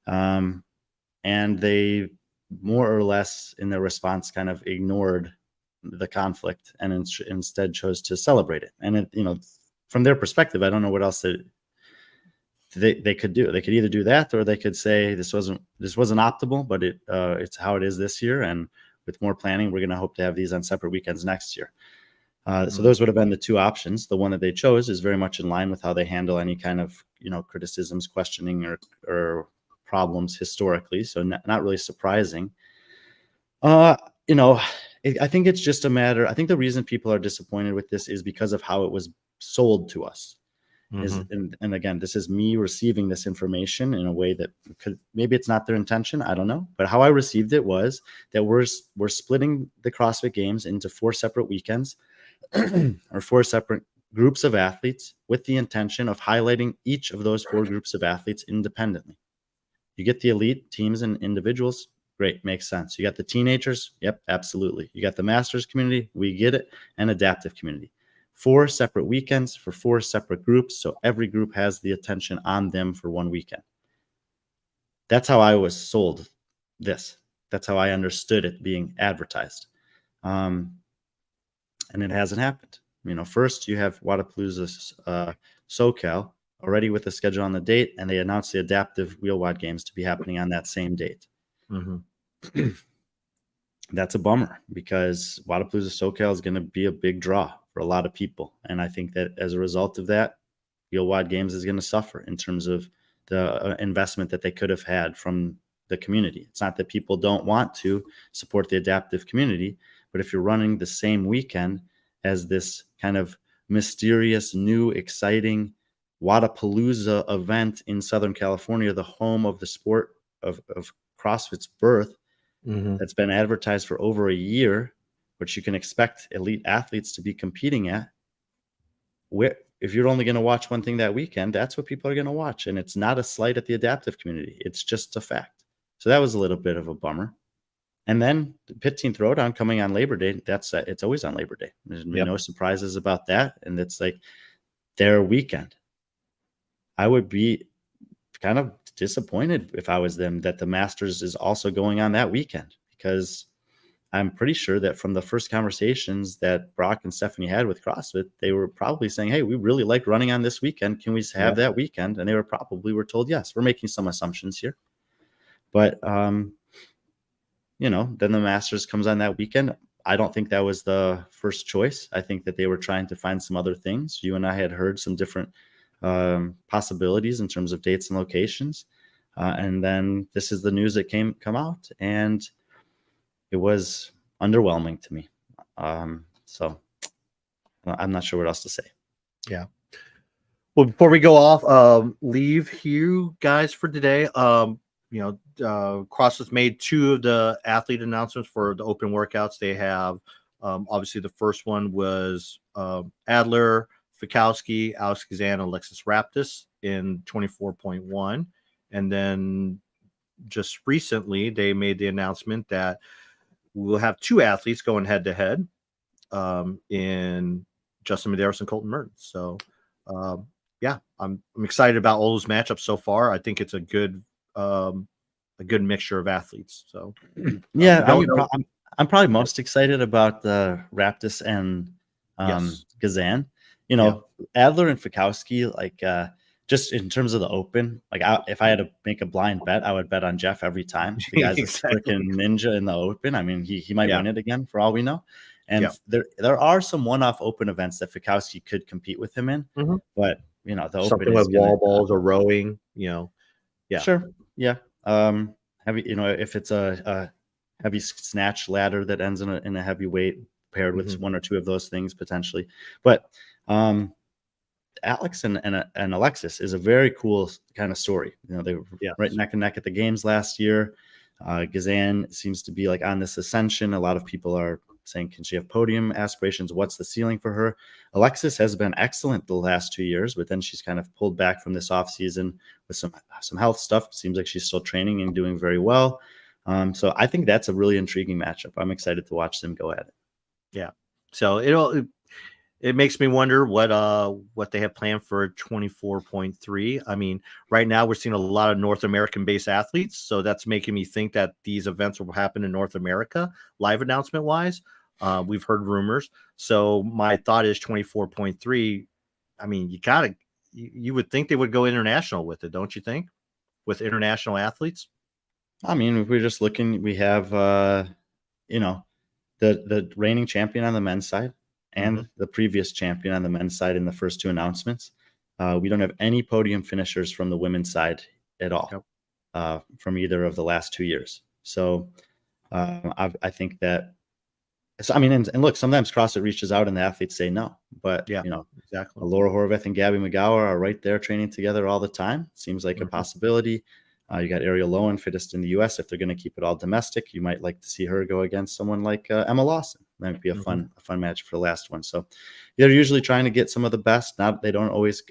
and they more or less in their response kind of ignored the conflict and instead chose to celebrate it. And from their perspective, I don't know what else they could do. They could either do that, or they could say this wasn't optimal, but it's how it is this year, and with more planning, we're going to hope to have these on separate weekends next year. So those would have been the two options. The one that they chose is very much in line with how they handle any kind of criticisms, questioning, or problems historically. So not really surprising. I think it's just a matter. I think the reason people are disappointed with this is because of how it was sold to us. And again, this is me receiving this information in a way that maybe it's not their intention. I don't know. But how I received it was that we're splitting the CrossFit Games into 4 separate weekends or 4 separate groups of athletes, with the intention of highlighting each of those 4 groups of athletes independently. You get the elite teams and individuals. Great. Makes sense. You got the teenagers. Yep, absolutely. You got the masters community. We get it. And adaptive community. 4 separate weekends for 4 separate groups. So every group has the attention on them for one weekend. That's how I was sold this. That's how I understood it being advertised. And it hasn't happened. First you have Wadapalooza SoCal already with the schedule on the date, and they announced the adaptive wheel wide games to be happening on that same date. That's a bummer, because Wadapalooza SoCal is going to be a big draw for a lot of people. And I think that as a result of that, wheel wide games is going to suffer in terms of the investment that they could have had from the community. It's not that people don't want to support the adaptive community, but if you're running the same weekend as this kind of mysterious, new, exciting Wadapalooza event in Southern California, the home of the sport of CrossFit's birth, that's been advertised for over a year, which you can expect elite athletes to be competing at, if you're only going to watch one thing that weekend, that's what people are going to watch. And it's not a slight at the adaptive community. It's just a fact. So that was a little bit of a bummer. And then the 15th Throwdown coming on Labor Day, it's always on Labor Day. There's no surprises about that. And it's like their weekend. I would be kind of disappointed if I was them that the Masters is also going on that weekend, because I'm pretty sure that from the first conversations that Brock and Stephanie had with CrossFit, they were probably saying, hey, we really like running on this weekend. Can we have that weekend? And they were told, yes. We're making some assumptions here. But, then the Masters comes on that weekend. I don't think that was the first choice. I think that they were trying to find some other things. You and I had heard some different possibilities in terms of dates and locations. And then this is the news that come out, and it was underwhelming to me. So I'm not sure what else to say. Yeah. Well, before we go off, leave you guys for today. CrossFit's made 2 of the athlete announcements for the open workouts. They have, obviously, the first one was Adler, Fikowski, Alex Kazan, and Alexis Raptis in 24.1. And then just recently, they made the announcement that we'll have 2 athletes going head to head in Justin Medeiros and Colton Mertens. So, yeah, I'm excited about all those matchups so far. I think it's a good mixture of athletes. So, yeah, I'm probably most excited about the Raptis and Kazan. You know, Adler and Fikowski, like just in terms of the open, like if I had to make a blind bet, I would bet on Jeff every time. The guy's Exactly. a freaking ninja in the open. I mean, he might win it again for all we know. And there are some one-off open events that Fikowski could compete with him in, but you know, the something open with is wall balls or rowing, Sure. Yeah. Heavy, you know, if it's a heavy snatch ladder that ends in a heavy weight paired with 1 or 2 of those things potentially. But Alex and Alexis is a very cool kind of story. You know, they were right neck and neck at the games last year. Kazan seems to be like on this ascension. A lot of people are saying, can she have podium aspirations? What's the ceiling for her? Alexis has been excellent the last 2 years, but then she's kind of pulled back from this off season with some health stuff. Seems like she's still training and doing very well. So I think that's a really intriguing matchup. I'm excited to watch them go at it. Yeah. So it makes me wonder what they have planned for 24.3. I mean, right now we're seeing a lot of North American based athletes, so that's making me think that these events will happen in North America, live announcement wise. We've heard rumors. So my thought is 24.3. I mean, you would think they would go international with it, don't you think? With international athletes? I mean, if we're just looking, we have the reigning champion on the men's side and the previous champion on the men's side in the first 2 announcements. We don't have any podium finishers from the women's side at all from either of the last 2 years. So I think that. So, I mean, and look, sometimes CrossFit reaches out and the athletes say no, but exactly. Laura Horvath and Gabby McGower are right there training together all the time. Seems like a possibility. You got Ariel Lowen, fittest in the U.S. If they're going to keep it all domestic, you might like to see her go against someone like Emma Lawson. That might be a fun match for the last one. So they're usually trying to get some of the best. They don't always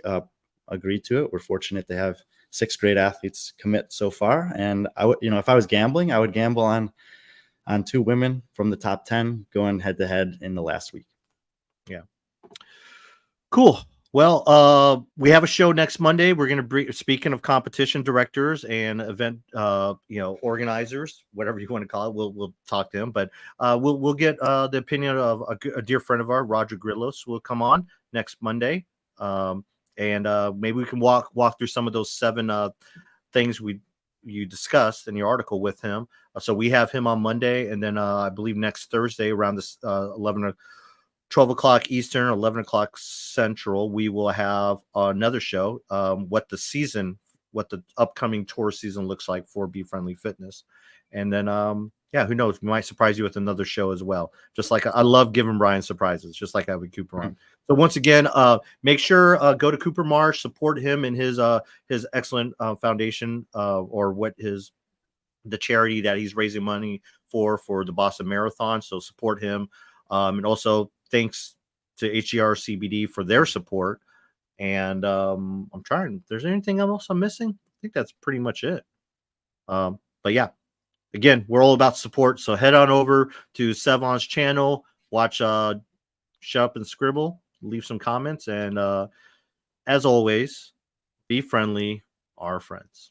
agree to it. We're fortunate to have 6 great athletes commit so far. And if I was gambling, I would gamble on 2 women from the top 10 going head to head in the last week. Yeah. Cool. Well, we have a show next Monday. We're going to speaking of competition directors and event, organizers, whatever you want to call it. We'll talk to them, but we'll get the opinion of a dear friend of ours, Roger Grillos, will come on next Monday, and maybe we can walk through some of those 7 things you discussed in your article with him. So we have him on Monday, and then I believe next Thursday around this 12 o'clock Eastern, 11 o'clock Central, we will have another show, what the upcoming tour season looks like for B.Friendly Fitness. And then, who knows? We might surprise you with another show as well. Just like I love giving Brian surprises, just like I have with Cooper on. So once again, make sure go to Cooper Marsh, support him in his excellent foundation or the charity that he's raising money for the Boston Marathon. So support him. And also thanks to HGR CBD for their support. And I'm trying, if there's anything else I'm missing, I think that's pretty much it. But yeah, again, we're all about support. So head on over to Sevon's channel, watch Shut Up and Scribble, leave some comments. And as always, be friendly, our friends.